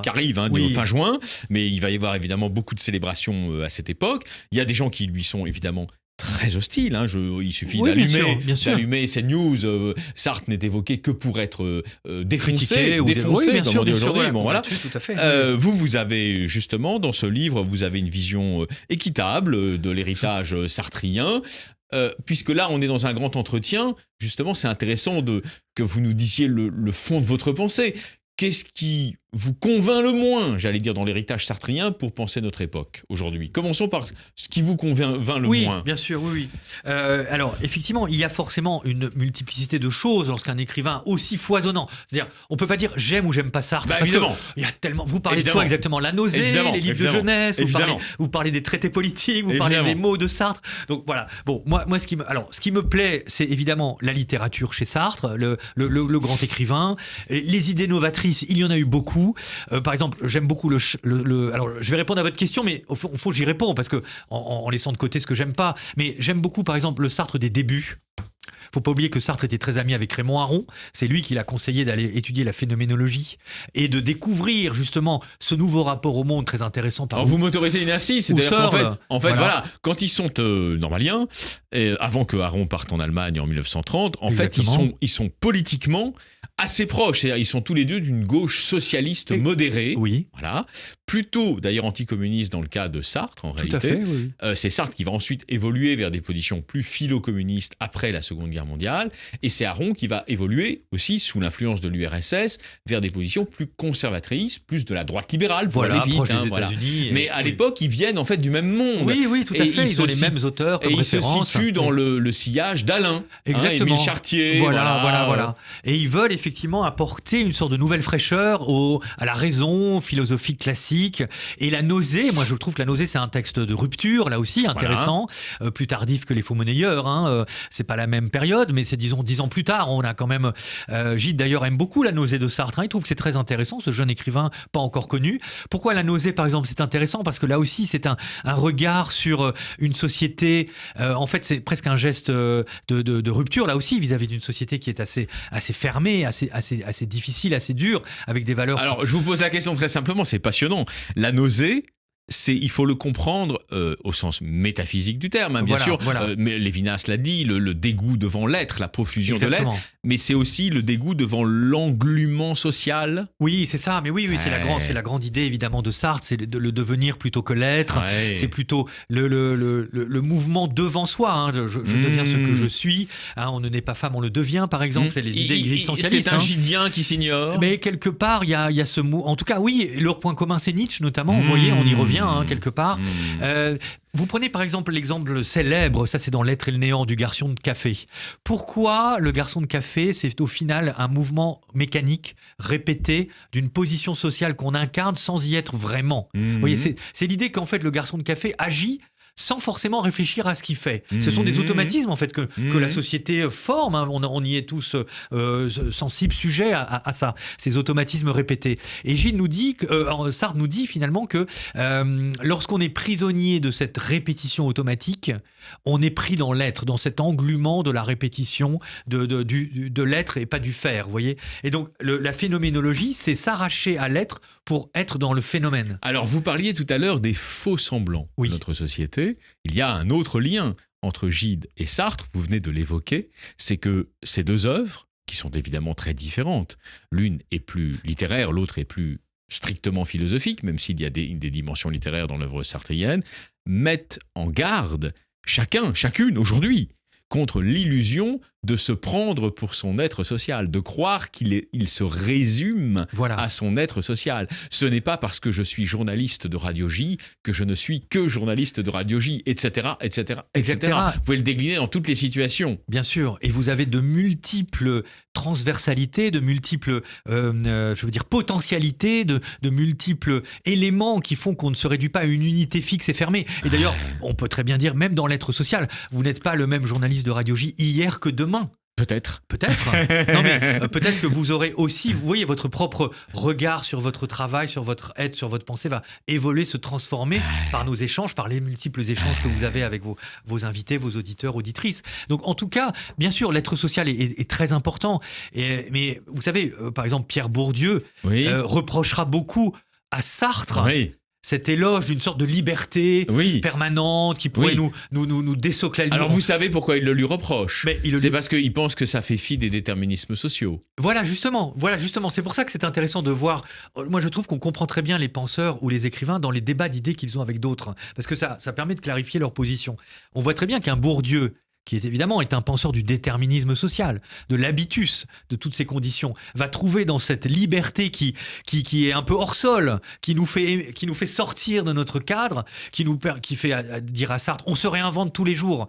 arrive fin juin, mais il va y avoir évidemment beaucoup de célébrations à cette époque. Il y a des gens qui lui sont évidemment très hostile. Hein. Il suffit Oui, bien sûr. d'allumer CNews. Sartre n'est évoqué que pour être défoncé, oui, comme on dit aujourd'hui. Ouais, bon, voilà. tout à fait. Vous avez justement, dans ce livre, vous avez une vision équitable de l'héritage sartrien. Puisque là, on est dans un grand entretien, justement, c'est intéressant que vous nous disiez le fond de votre pensée. Qu'est-ce qui vous convainc le moins, j'allais dire, dans l'héritage sartrien pour penser notre époque aujourd'hui? Commençons par ce qui vous convainc le moins. Oui, bien sûr, oui. Alors, effectivement, il y a forcément une multiplicité de choses lorsqu'un écrivain aussi foisonnant. C'est-à-dire, on peut pas dire j'aime ou j'aime pas Sartre. Parce évidemment. Il y a tellement. Vous parlez de quoi exactement? La nausée, les livres de jeunesse, vous parlez des traités politiques, vous parlez des mots de Sartre. Donc voilà. Bon, moi, ce qui me plaît, c'est évidemment la littérature chez Sartre, le grand écrivain, les idées novatrices. Il y en a eu beaucoup. Par exemple, j'aime beaucoup alors, je vais répondre à votre question, mais au fond, j'y réponds parce que en laissant de côté ce que j'aime pas. Mais j'aime beaucoup, par exemple, le Sartre des débuts. Faut pas oublier que Sartre était très ami avec Raymond Aron. C'est lui qui l'a conseillé d'aller étudier la phénoménologie et de découvrir justement ce nouveau rapport au monde très intéressant. Alors vous m'autorisez une assise, c'est-à-dire qu'en fait, voilà, quand ils sont normaliens, avant que Aron parte en Allemagne en 1930, en Exactement. fait, ils sont politiquement assez proches. C'est-à-dire, ils sont tous les deux d'une gauche socialiste modérée. Oui. Voilà. Plutôt, d'ailleurs, anticommuniste dans le cas de Sartre, en réalité. Tout à fait, oui. C'est Sartre qui va ensuite évoluer vers des positions plus philo-communistes après la Seconde Guerre mondiale. Et c'est Aron qui va évoluer aussi, sous l'influence de l'URSS, vers des positions plus conservatrices, plus de la droite libérale, pour aller vite. Proche des États-Unis. Mais à l'époque, ils viennent en fait du même monde. Oui, tout à fait. Ils ont les mêmes auteurs comme référence. Et ils se situent dans le sillage d'Alain. Exactement. Émile Chartier. Voilà. Et ils veulent effectivement apporter une sorte de nouvelle fraîcheur à la raison philosophique classique. Et la nausée, moi je trouve que la nausée c'est un texte de rupture, là aussi intéressant, plus tardif que les faux monnayeurs. C'est pas la même période, mais c'est disons 10 ans plus tard. On a quand même. Gide d'ailleurs aime beaucoup la nausée de Sartre. Il trouve que c'est très intéressant, ce jeune écrivain pas encore connu. Pourquoi la nausée par exemple c'est intéressant? Parce que là aussi c'est un regard sur une société. En fait c'est presque un geste de rupture là aussi vis-à-vis d'une société qui est assez fermée, assez difficile, assez dure, avec des valeurs. Alors, je vous pose la question très simplement, c'est passionnant. La nausée, il faut le comprendre au sens métaphysique du terme, bien sûr. Mais Lévinas l'a dit, le dégoût devant l'être, la profusion de l'être. Mais c'est aussi le dégoût devant l'englument social. Oui, c'est ça. Mais oui, c'est la grande idée évidemment de Sartre, c'est le devenir plutôt que l'être. C'est plutôt le mouvement devant soi. Je deviens ce que je suis. On ne naît pas femme, on le devient, par exemple. C'est les idées existentialistes. C'est un gidien qui s'ignore. Mais quelque part, il y a ce mot. En tout cas, oui, leur point commun, c'est Nietzsche notamment. Vous voyez, on y revient. Quelque part. Vous prenez par exemple l'exemple célèbre, ça c'est dans L'être et le néant du garçon de café. Pourquoi le garçon de café, c'est au final un mouvement mécanique répété d'une position sociale qu'on incarne sans y être vraiment. Vous voyez, c'est l'idée qu'en fait le garçon de café agit sans forcément réfléchir à ce qu'il fait. Ce sont des automatismes en fait que la société forme. On y est tous sensibles, sujets à ça, ces automatismes répétés. Et Sartre nous dit finalement que lorsqu'on est prisonnier de cette répétition automatique, on est pris dans l'être, dans cet englument de la répétition de l'être et pas du faire. Vous voyez. Et donc la phénoménologie, c'est s'arracher à l'être pour être dans le phénomène. Alors vous parliez tout à l'heure des faux semblants de notre société. Il y a un autre lien entre Gide et Sartre, vous venez de l'évoquer, c'est que ces deux œuvres, qui sont évidemment très différentes, l'une est plus littéraire, l'autre est plus strictement philosophique, même s'il y a des dimensions littéraires dans l'œuvre sartrienne, mettent en garde chacune aujourd'hui, contre l'illusion de se prendre pour son être social, de croire qu'il se résume à son être social. Ce n'est pas parce que je suis journaliste de Radio J que je ne suis que journaliste de Radio J, etc., etc., etc. Vous pouvez le décliner dans toutes les situations. Bien sûr, et vous avez de multiples transversalités, de multiples, potentialités, de multiples éléments qui font qu'on ne se réduit pas à une unité fixe et fermée. Et d'ailleurs, on peut très bien dire, même dans l'être social, vous n'êtes pas le même journaliste de Radio J hier que demain. Peut-être. Non mais peut-être que vous aurez aussi, vous voyez, votre propre regard sur votre travail, sur votre être, sur votre pensée va évoluer, se transformer par nos échanges, par les multiples échanges que vous avez avec vos invités, vos auditeurs, auditrices. Donc en tout cas, bien sûr, l'être social est très important. Mais vous savez, par exemple, Pierre Bourdieu reprochera beaucoup à Sartre cet éloge d'une sorte de liberté permanente qui pourrait nous désocraliser. Alors vous savez pourquoi il le lui reproche. C'est parce qu'il pense que ça fait fi des déterminismes sociaux. Voilà justement. C'est pour ça que c'est intéressant de voir. Moi, je trouve qu'on comprend très bien les penseurs ou les écrivains dans les débats d'idées qu'ils ont avec d'autres, parce que ça permet de clarifier leur position. On voit très bien qu'un Bourdieu, qui est un penseur du déterminisme social, de l'habitus, de toutes ces conditions, va trouver dans cette liberté qui est un peu hors sol, qui nous fait sortir de notre cadre, qui fait dire à Sartre, on se réinvente tous les jours.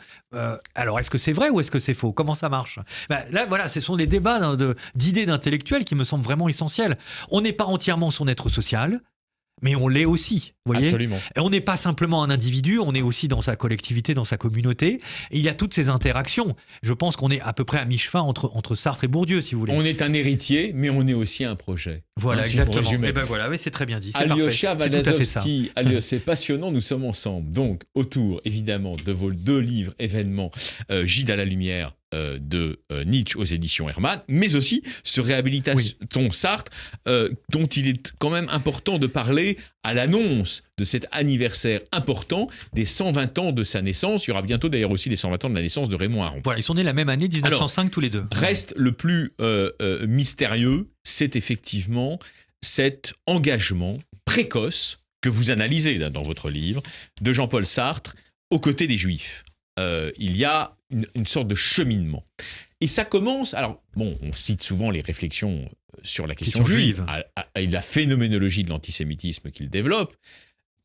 Alors, est-ce que c'est vrai ou est-ce que c'est faux ? Comment ça marche ? Là, voilà, ce sont des débats d'idées d'intellectuels qui me semblent vraiment essentiels. On n'est pas entièrement son être social, mais on l'est aussi, vous voyez. Absolument. Et on n'est pas simplement un individu, on est aussi dans sa collectivité, dans sa communauté. Et il y a toutes ces interactions. Je pense qu'on est à peu près à mi-chemin entre Sartre et Bourdieu, si vous voulez. On est un héritier, mais on est aussi un projet. Voilà, exactement. Et ben voilà, c'est très bien dit. C'est Alyosha parfait. C'est tout à fait ça. C'est passionnant, nous sommes ensemble. Donc, autour, évidemment, de vos 2 livres événements, Gide à la lumière de Nietzsche aux éditions Hermann, mais aussi ce Réhabilitatons Sartre, dont il est quand même important de parler à l'annonce de cet anniversaire important des 120 ans de sa naissance. Il y aura bientôt d'ailleurs aussi les 120 ans de la naissance de Raymond Aron. Voilà, ils sont nés la même année, 1905, tous les deux. Reste le plus mystérieux, c'est effectivement cet engagement précoce que vous analysez dans votre livre de Jean-Paul Sartre aux côtés des Juifs. Il y a une sorte de cheminement. Et ça commence... Alors, bon, on cite souvent les réflexions sur la question juive, et la phénoménologie de l'antisémitisme qu'il développe.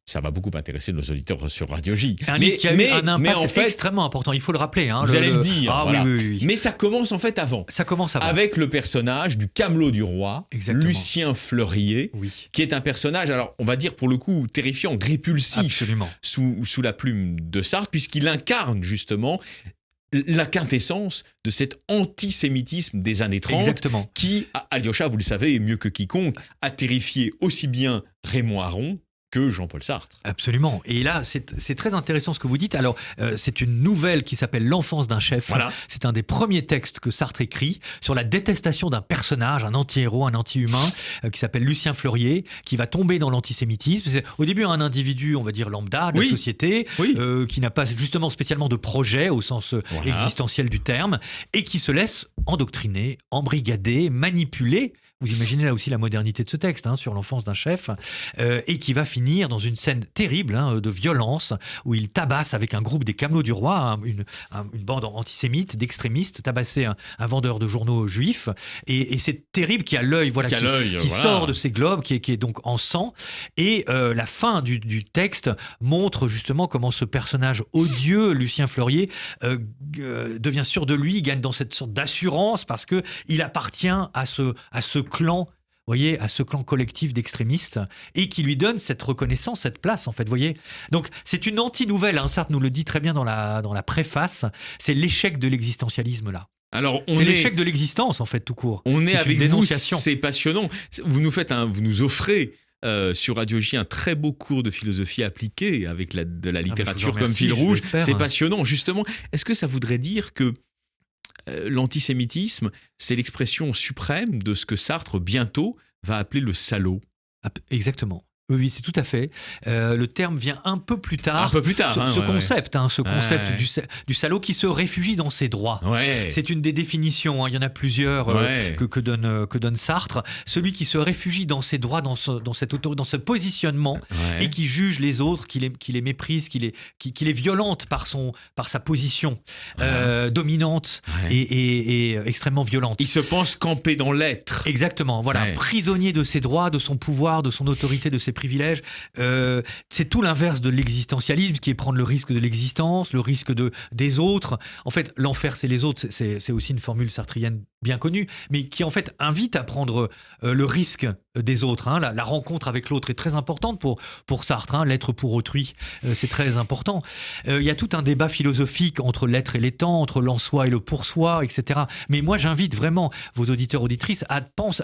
Ça va beaucoup intéresser nos auditeurs sur Radio J. Un livre qui a eu un impact extrêmement important, il faut le rappeler. Vous allez le dire. Ah, voilà. oui. Mais ça commence en fait avant. Ça commence avant. Avec le personnage du camelot du roi, exactement. Lucien Fleurier, qui est un personnage, alors on va dire pour le coup, terrifiant, répulsif, sous la plume de Sartre, puisqu'il incarne justement la quintessence de cet antisémitisme des années 30, exactement. Qui, Alyosha, vous le savez mieux que quiconque, a terrifié aussi bien Raymond Aron que Jean-Paul Sartre. Absolument. Et là, c'est très intéressant ce que vous dites. Alors, c'est une nouvelle qui s'appelle L'enfance d'un chef. Voilà. C'est un des premiers textes que Sartre écrit sur la détestation d'un personnage, un anti-héros, un anti-humain, qui s'appelle Lucien Fleurier, qui va tomber dans l'antisémitisme. C'est au début un individu, on va dire lambda, de la société, qui n'a pas justement spécialement de projet au sens existentiel du terme, et qui se laisse endoctriner, embrigader, manipuler. Vous imaginez là aussi la modernité de ce texte sur l'enfance d'un chef, et qui va finir dans une scène terrible de violence où il tabasse avec un groupe des Camelots du Roi, une bande antisémite, d'extrémistes, tabasser un vendeur de journaux juifs. Et c'est terrible, qui a l'œil qui sort de ses globes, qui est donc en sang. Et la fin du texte montre justement comment ce personnage odieux, Lucien Fleurier, devient sûr de lui, gagne dans cette sorte d'assurance parce qu'il appartient à ce clan, voyez, à ce clan collectif d'extrémistes, et qui lui donne cette reconnaissance, cette place, en fait, voyez. Donc, c'est une anti-nouvelle, Sartre nous le dit très bien dans la préface, c'est l'échec de l'existentialisme, là. Alors, c'est l'échec de l'existence, en fait, tout court. On est avec vous, c'est passionnant. Vous nous offrez sur Radio J un très beau cours de philosophie appliquée avec de la littérature comme fil rouge. C'est passionnant, justement. Est-ce que ça voudrait dire que l'antisémitisme, c'est l'expression suprême de ce que Sartre bientôt va appeler le salaud? Exactement. Oui, c'est tout à fait. Le terme vient un peu plus tard. Ce concept du salaud qui se réfugie dans ses droits. Ouais. C'est une des définitions. Il y en a plusieurs que donne Sartre. Celui qui se réfugie dans ses droits, dans ce positionnement, et qui juge les autres, qui les méprise, qui les violente par sa position dominante et extrêmement violente. Il se pense campé dans l'être. Exactement. Voilà, prisonnier de ses droits, de son pouvoir, de son autorité, de ses privilèges. C'est tout l'inverse de l'existentialisme, qui est prendre le risque de l'existence, le risque des autres. En fait, l'enfer, c'est les autres. C'est aussi une formule sartrienne bien connue, mais qui en fait invite à prendre le risque des autres. La rencontre avec l'autre est très importante pour Sartre. L'être pour autrui, c'est très important. Il y a tout un débat philosophique entre l'être et l'étant, entre l'en-soi et le pour-soi, etc. Mais moi, j'invite vraiment vos auditeurs, auditrices à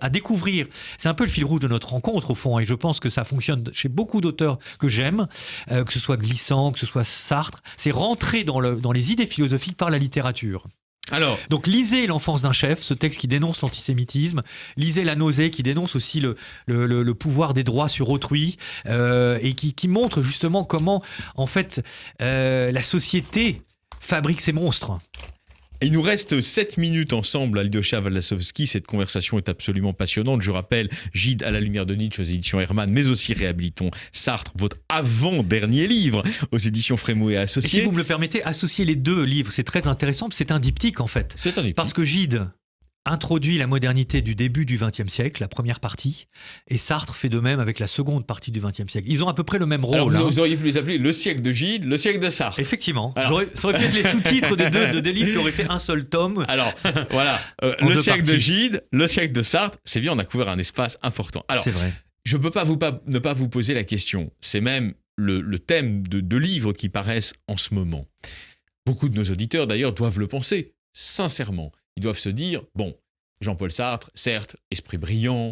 découvrir. C'est un peu le fil rouge de notre rencontre, au fond, et je pense que ça fonctionne chez beaucoup d'auteurs que j'aime, que ce soit Glissant, que ce soit Sartre. C'est rentrer dans les idées philosophiques par la littérature. Alors, Donc lisez L'enfance d'un chef, ce texte qui dénonce l'antisémitisme, lisez La nausée qui dénonce aussi le pouvoir des droits sur autrui et qui montre justement comment en fait la société fabrique ses monstres. il nous reste 7 minutes ensemble, Alyosha Waldasowski. Cette conversation est absolument passionnante. Je rappelle, Gide à la lumière de Nietzsche aux éditions Hermann, mais aussi Réhabilitons Sartre, votre avant-dernier livre aux éditions Frémaux et Et Associés. si vous me le permettez, associer les deux livres, c'est très intéressant, c'est un diptyque en fait. C'est un Parce que Gide introduit la modernité du début du XXe siècle, la première partie, et Sartre fait de même avec la seconde partie du XXe siècle. Ils ont à peu près le même rôle. Alors, hein. vous auriez pu les appeler le siècle de Gide, le siècle de Sartre. Effectivement. Alors- Ça aurait pu être les sous-titres de deux livres qui auraient fait un seul tome. Alors, voilà, En le deux siècle de parties. Gide, le siècle de Sartre, c'est bien, on a couvert un espace important. Alors, C'est vrai. je ne peux pas ne pas vous poser la question. C'est même le thème de livres qui paraissent en ce moment. Beaucoup de nos auditeurs, d'ailleurs, doivent le penser, sincèrement. Ils doivent se dire, bon, Jean-Paul Sartre, certes, esprit brillant,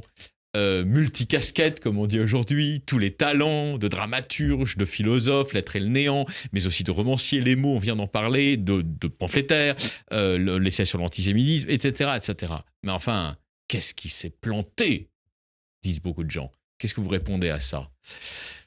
multicasquette, comme on dit aujourd'hui, tous les talents de dramaturge, de philosophe, l'être et le néant, mais aussi de romancier, les mots, on vient d'en parler, de pamphlétaire, l'essai sur l'antisémitisme, etc., etc. Mais enfin, qu'est-ce qui s'est planté, disent beaucoup de gens. Qu'est-ce que vous répondez à ça?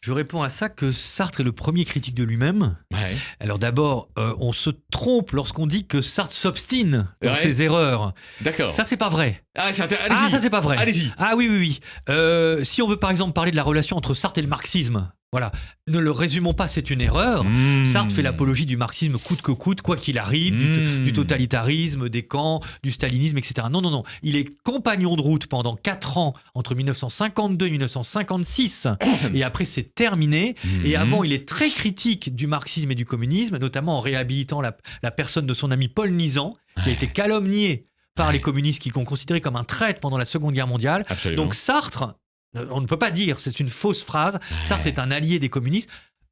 Je réponds à ça que Sartre est le premier critique de lui-même. Ouais. Alors d'abord, on se trompe lorsqu'on dit que Sartre s'obstine dans Ouais. ses erreurs. D'accord. Ça, c'est pas vrai. Ah, c'est intéressant. Allez-y. Ah, ça, c'est pas vrai. Allez-y. Ah oui, oui, oui. Si on veut par exemple parler de la relation entre Sartre et le marxisme, voilà, ne le résumons pas, c'est une erreur. Sartre fait l'apologie du marxisme coûte que coûte, quoi qu'il arrive, du totalitarisme, des camps, du stalinisme, etc. Non, non, non. Il est compagnon de route pendant 4 ans, entre 1952 et 1956, et après c'est terminé. Et avant, il est très critique du marxisme et du communisme, notamment en réhabilitant la personne de son ami Paul Nizan, qui a été calomnié par les communistes qui l'ont considéré comme un traître pendant la Seconde Guerre mondiale. Absolument. Donc Sartre, on ne peut pas dire, c'est une fausse phrase, Sartre est un allié des communistes.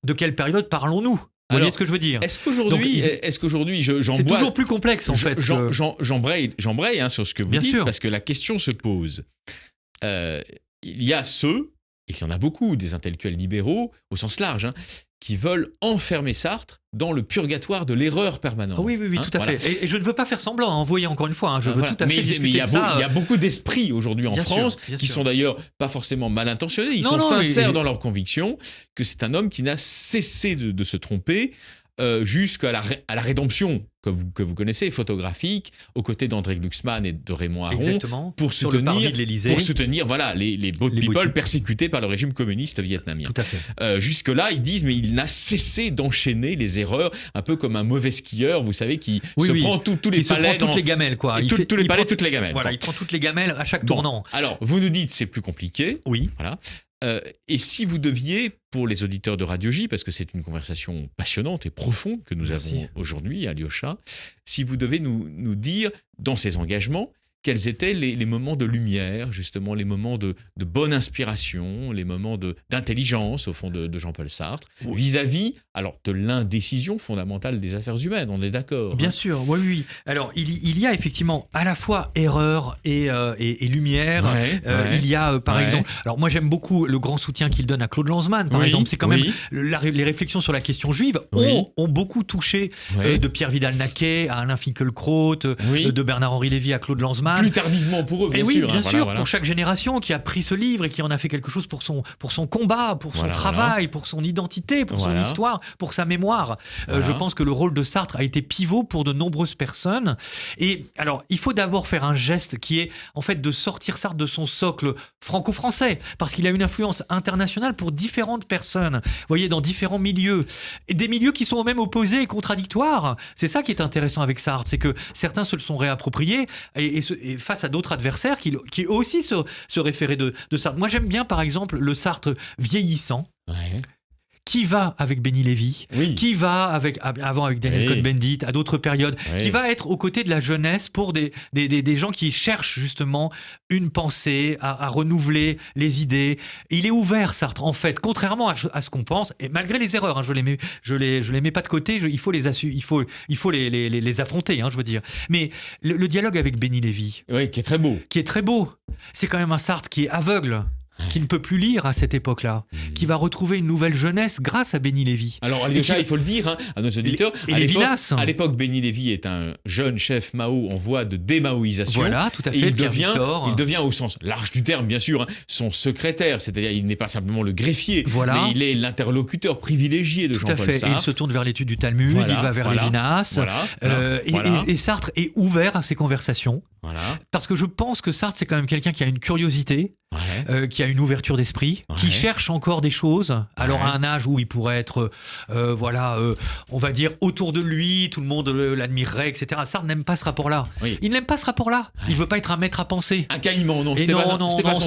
De quelle période parlons-nous? Vous voyez Alors, ce que je veux dire? Est-ce qu'aujourd'hui, Donc, C'est toujours plus complexe en fait. que- J'embraye sur ce que vous Bien dites, sûr. parce que la question se pose. Il y a ceux, et il y en a beaucoup, des intellectuels libéraux, au sens large, hein, qui veulent enfermer Sartre dans le purgatoire de l'erreur permanente. Oui, oui, oui, Hein, tout à voilà. fait. Et je ne veux pas faire semblant, hein, vous voyez encore une fois, hein, je veux Voilà. tout à fait mais discuter il y a de ça. il y a beaucoup d'esprits aujourd'hui en Bien sûr, France bien qui sûr. sont d'ailleurs pas forcément mal intentionnés, ils Non, sont non, sincères mais- dans leurs convictions, que c'est un homme qui n'a cessé de se tromper jusqu'à à la rédemption que vous connaissez, photographique, aux côtés d'André Glucksmann et de Raymond Aron, Exactement. pour Sur le parvis soutenir, de l'Élysée. voilà, les boat Les boat people people. persécutés par le régime communiste vietnamien. Tout à fait. Jusque-là, ils disent, mais il n'a cessé d'enchaîner les erreurs, un peu comme un mauvais skieur, vous savez, qui Oui, se oui. prend tous les Il se palais prend toutes les gamelles, quoi. et Il tous fait- les il palais, prend- toutes les gamelles. Voilà, Bon. il prend toutes les gamelles à chaque Bon. tournant. Alors, vous nous dites c'est plus compliqué. Oui. Voilà. Et si vous deviez, pour les auditeurs de Radio J, parce que c'est une conversation passionnante et profonde que nous Merci. avons aujourd'hui, Alyosha, si vous devez nous dire, dans ces engagements, quels étaient les moments de lumière, justement, les moments de bonne inspiration, les moments d'intelligence, au fond, de Jean-Paul Sartre, Oui. vis-à-vis, alors, de l'indécision fondamentale des affaires humaines, on est d'accord. Bien hein. sûr, oui, oui. Alors, il y a effectivement à la fois erreur et lumière. Ouais, ouais. Il y a, par Ouais. exemple, alors moi j'aime beaucoup le grand soutien qu'il donne à Claude Lanzmann, par Oui, exemple. C'est quand oui. même les réflexions sur la question juive Oui. ont beaucoup touché Ouais. de Pierre Vidal-Naquet à Alain Finkielkraut, Oui. de Bernard-Henri Lévy à Claude Lanzmann. Plus tardivement pour eux, bien Et oui, sûr. bien hein, sûr, voilà. pour chaque génération qui a pris ce livre et qui en a fait quelque chose pour son combat, pour son Voilà, travail, pour son identité, pour Voilà. son histoire, pour sa mémoire. Voilà. Je pense que le rôle de Sartre a été pivot pour de nombreuses personnes. Et alors, il faut d'abord faire un geste qui est en fait de sortir Sartre de son socle franco-français, parce qu'il a une influence internationale pour différentes personnes. Vous voyez, dans différents milieux. Et des milieux qui sont même opposés et contradictoires. C'est ça qui est intéressant avec Sartre, c'est que certains se le sont réappropriés et face à d'autres adversaires qui aussi se référaient de Sartre. Moi, j'aime bien, par exemple, le Sartre vieillissant, Ouais. qui va avec Benny Lévy, Oui. qui va avant avec Daniel Oui. Cohn-Bendit, à d'autres périodes, Oui. qui va être aux côtés de la jeunesse pour des gens qui cherchent justement une pensée, à renouveler les idées. Et il est ouvert, Sartre, en fait, contrairement à ce qu'on pense, et malgré les erreurs, hein, je les mets pas de côté, il faut les affronter, hein, je veux dire. Mais le dialogue avec Benny Lévy, Oui, qui est très beau. qui est très beau, c'est quand même un Sartre qui est aveugle. qui ne peut plus lire à cette époque-là, qui va retrouver une nouvelle jeunesse grâce à Béni Lévy. Alors, Alyosha, il faut le dire à nos auditeurs. Et Lévinas. À l'époque, Béni Lévy est un jeune chef Mao en voie de démaoïsation. Voilà, tout à fait. Et il devient, au sens large du terme, bien sûr, son secrétaire. C'est-à-dire, il n'est pas simplement le greffier, mais il est l'interlocuteur privilégié de Jean-Paul Sartre. Et il se tourne vers l'étude du Talmud, il va vers Lévinas. Et Sartre est ouvert à ces conversations. Parce que je pense que Sartre, c'est quand même quelqu'un qui a une curiosité, qui a une ouverture d'esprit, qui cherche encore des choses. Alors à un âge où il pourrait être, on va dire, autour de lui, tout le monde l'admirerait, etc. Sartre n'aime pas ce rapport-là. Oui. Il n'aime pas ce rapport-là. Il veut pas être un maître à penser. Un caïman, non, c'était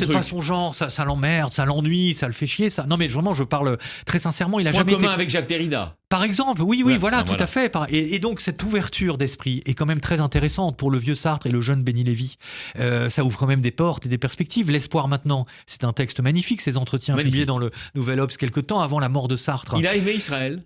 pas son genre. Ça l'emmerde, ça l'ennuie, ça le fait chier. Non, mais vraiment, je parle très sincèrement. Il a jamais commun avec Jacques Derrida. Par exemple, tout à fait. Et donc, cette ouverture d'esprit est quand même très intéressante pour le vieux Sartre et le jeune Béni Lévy. Ça ouvre quand même des portes et des perspectives. L'espoir maintenant, c'est un texte magnifique, ces entretiens publiés dans le Nouvel Obs quelque temps avant la mort de Sartre. Il a aimé Israël.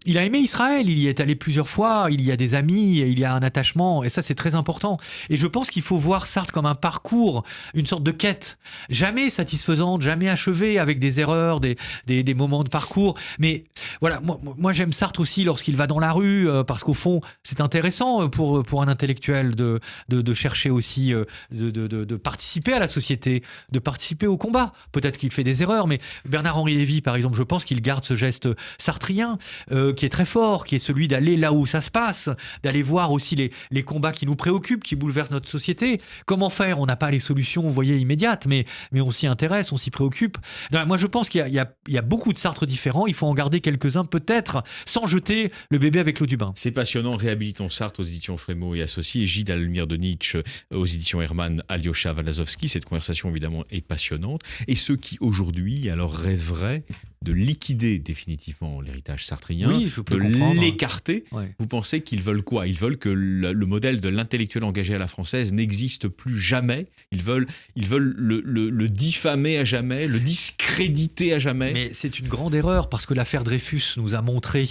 Il y est allé plusieurs fois, il y a des amis, il y a un attachement, et ça, c'est très important. Et je pense qu'il faut voir Sartre comme un parcours, une sorte de quête, jamais satisfaisante, jamais achevée, avec des erreurs, des moments de parcours. Mais voilà, moi j'aime Sartre aussi lorsqu'il va dans la rue, parce qu'au fond, c'est intéressant pour un intellectuel de chercher aussi de participer à la société, de participer au combat. Peut-être qu'il fait des erreurs, mais Bernard-Henri Lévy, par exemple, je pense qu'il garde ce geste sartrien qui est très fort, qui est celui d'aller là où ça se passe, d'aller voir aussi les combats qui nous préoccupent, qui bouleversent notre société. Comment faire ? On n'a pas les solutions, vous voyez, immédiates, mais on s'y intéresse, on s'y préoccupe. Donc, moi, je pense qu'il y a beaucoup de Sartre différents. Il faut en garder quelques-uns, peut-être, sans jeter le bébé avec l'eau du bain. C'est passionnant. Réhabilitons Sartre aux éditions Frémaux et Associés. Gide à la lumière de Nietzsche aux éditions Hermann, Alyosha Waldazowski. Cette conversation, évidemment, est passionnante. Et ceux qui, aujourd'hui, alors rêveraient de liquider définitivement l'héritage sartrien, de l'écarter, vous pensez qu'ils veulent quoi ? Ils veulent que le modèle de l'intellectuel engagé à la française n'existe plus jamais. Ils veulent le diffamer à jamais, le discréditer à jamais. Mais c'est une grande erreur, parce que l'affaire Dreyfus nous a montré,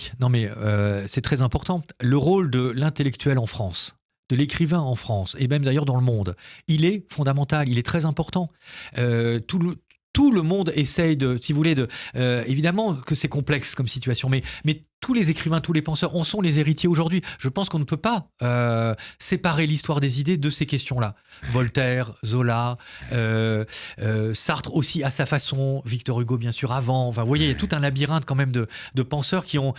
c'est très important, le rôle de l'intellectuel en France, de l'écrivain en France, et même d'ailleurs dans le monde. Il est fondamental, il est très important. Tout le monde essaye si vous voulez, évidemment que c'est complexe comme situation, mais tous les écrivains, tous les penseurs en sont les héritiers aujourd'hui. Je pense qu'on ne peut pas séparer l'histoire des idées de ces questions-là. Voltaire, Zola, Sartre aussi à sa façon, Victor Hugo bien sûr avant. Enfin, vous voyez, il y a tout un labyrinthe quand même de penseurs qui ont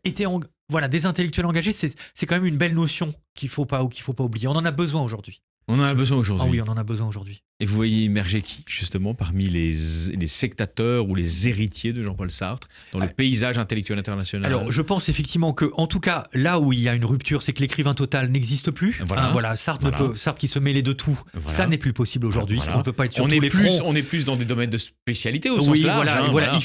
été des intellectuels engagés. C'est quand même une belle notion qu'il faut pas oublier. On en a besoin aujourd'hui. On en a besoin aujourd'hui. Ah oui, on en a besoin aujourd'hui. Et vous voyez émerger qui, justement, parmi les sectateurs ou les héritiers de Jean-Paul Sartre dans le paysage intellectuel international ? Alors, je pense effectivement que, en tout cas, là où il y a une rupture, c'est que l'écrivain total n'existe plus. Sartre qui se mêlait de tout, ça n'est plus possible aujourd'hui. On ne peut pas être sur tous les fronts. On est plus dans des domaines de spécialité au sens large.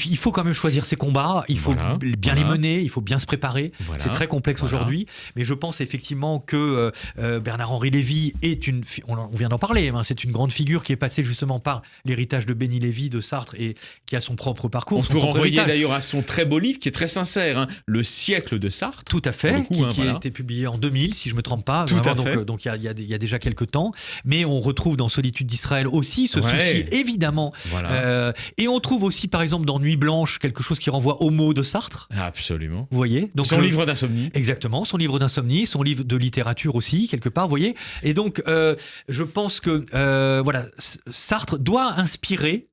Il faut quand même choisir ses combats, il faut bien les mener, il faut bien se préparer. C'est très complexe aujourd'hui. Mais je pense effectivement que Bernard-Henri Lévy est on vient d'en parler, c'est une grande figure qui est passé justement par l'héritage de Béni Lévy, de Sartre, et qui a son propre parcours. On peut renvoyer d'ailleurs à son très beau livre qui est très sincère, Le siècle de Sartre. Tout à fait, qui a été publié en 2000, si je ne me trompe pas. Tout à fait. Donc il y a déjà quelques temps. Mais on retrouve dans Solitude d'Israël aussi ce souci, évidemment. Et on trouve aussi, par exemple, dans Nuit Blanche, quelque chose qui renvoie au mot de Sartre. Absolument. Vous voyez, donc son livre d'insomnie. Exactement, son livre d'insomnie, son livre de littérature aussi, quelque part, vous voyez. Et donc, je pense que Sartre doit inspirer,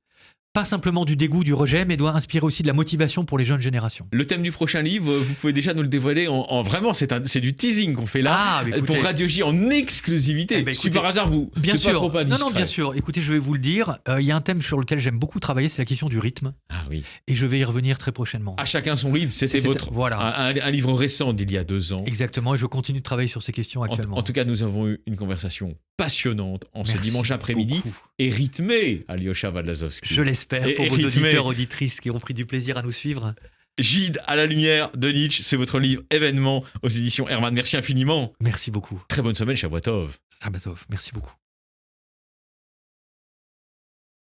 pas simplement du dégoût, du rejet, mais doit inspirer aussi de la motivation pour les jeunes générations. Le thème du prochain livre, vous pouvez déjà nous le dévoiler vraiment, c'est du teasing qu'on fait là, pour Radio J en exclusivité. Écoutez, si par hasard bien sûr, pas trop indiscret. Non, bien sûr. Écoutez, je vais vous le dire. Il y a un thème sur lequel j'aime beaucoup travailler, c'est la question du rythme. Ah oui. Et je vais y revenir très prochainement. À chacun son livre. C'était votre un livre récent d'il y a 2 ans. Exactement. Et je continue de travailler sur ces questions actuellement. En tout cas, nous avons eu une conversation passionnante ce dimanche après-midi et rythmée, Alyosha Waldazowski. Je l'espère pour vos auditeurs, auditrices qui ont pris du plaisir à nous suivre. Gide à la lumière de Nietzsche, c'est votre livre événement aux éditions Hermann. Merci infiniment. Merci beaucoup. Très bonne semaine, Shavuot Tov. Shabbat Tov, merci beaucoup.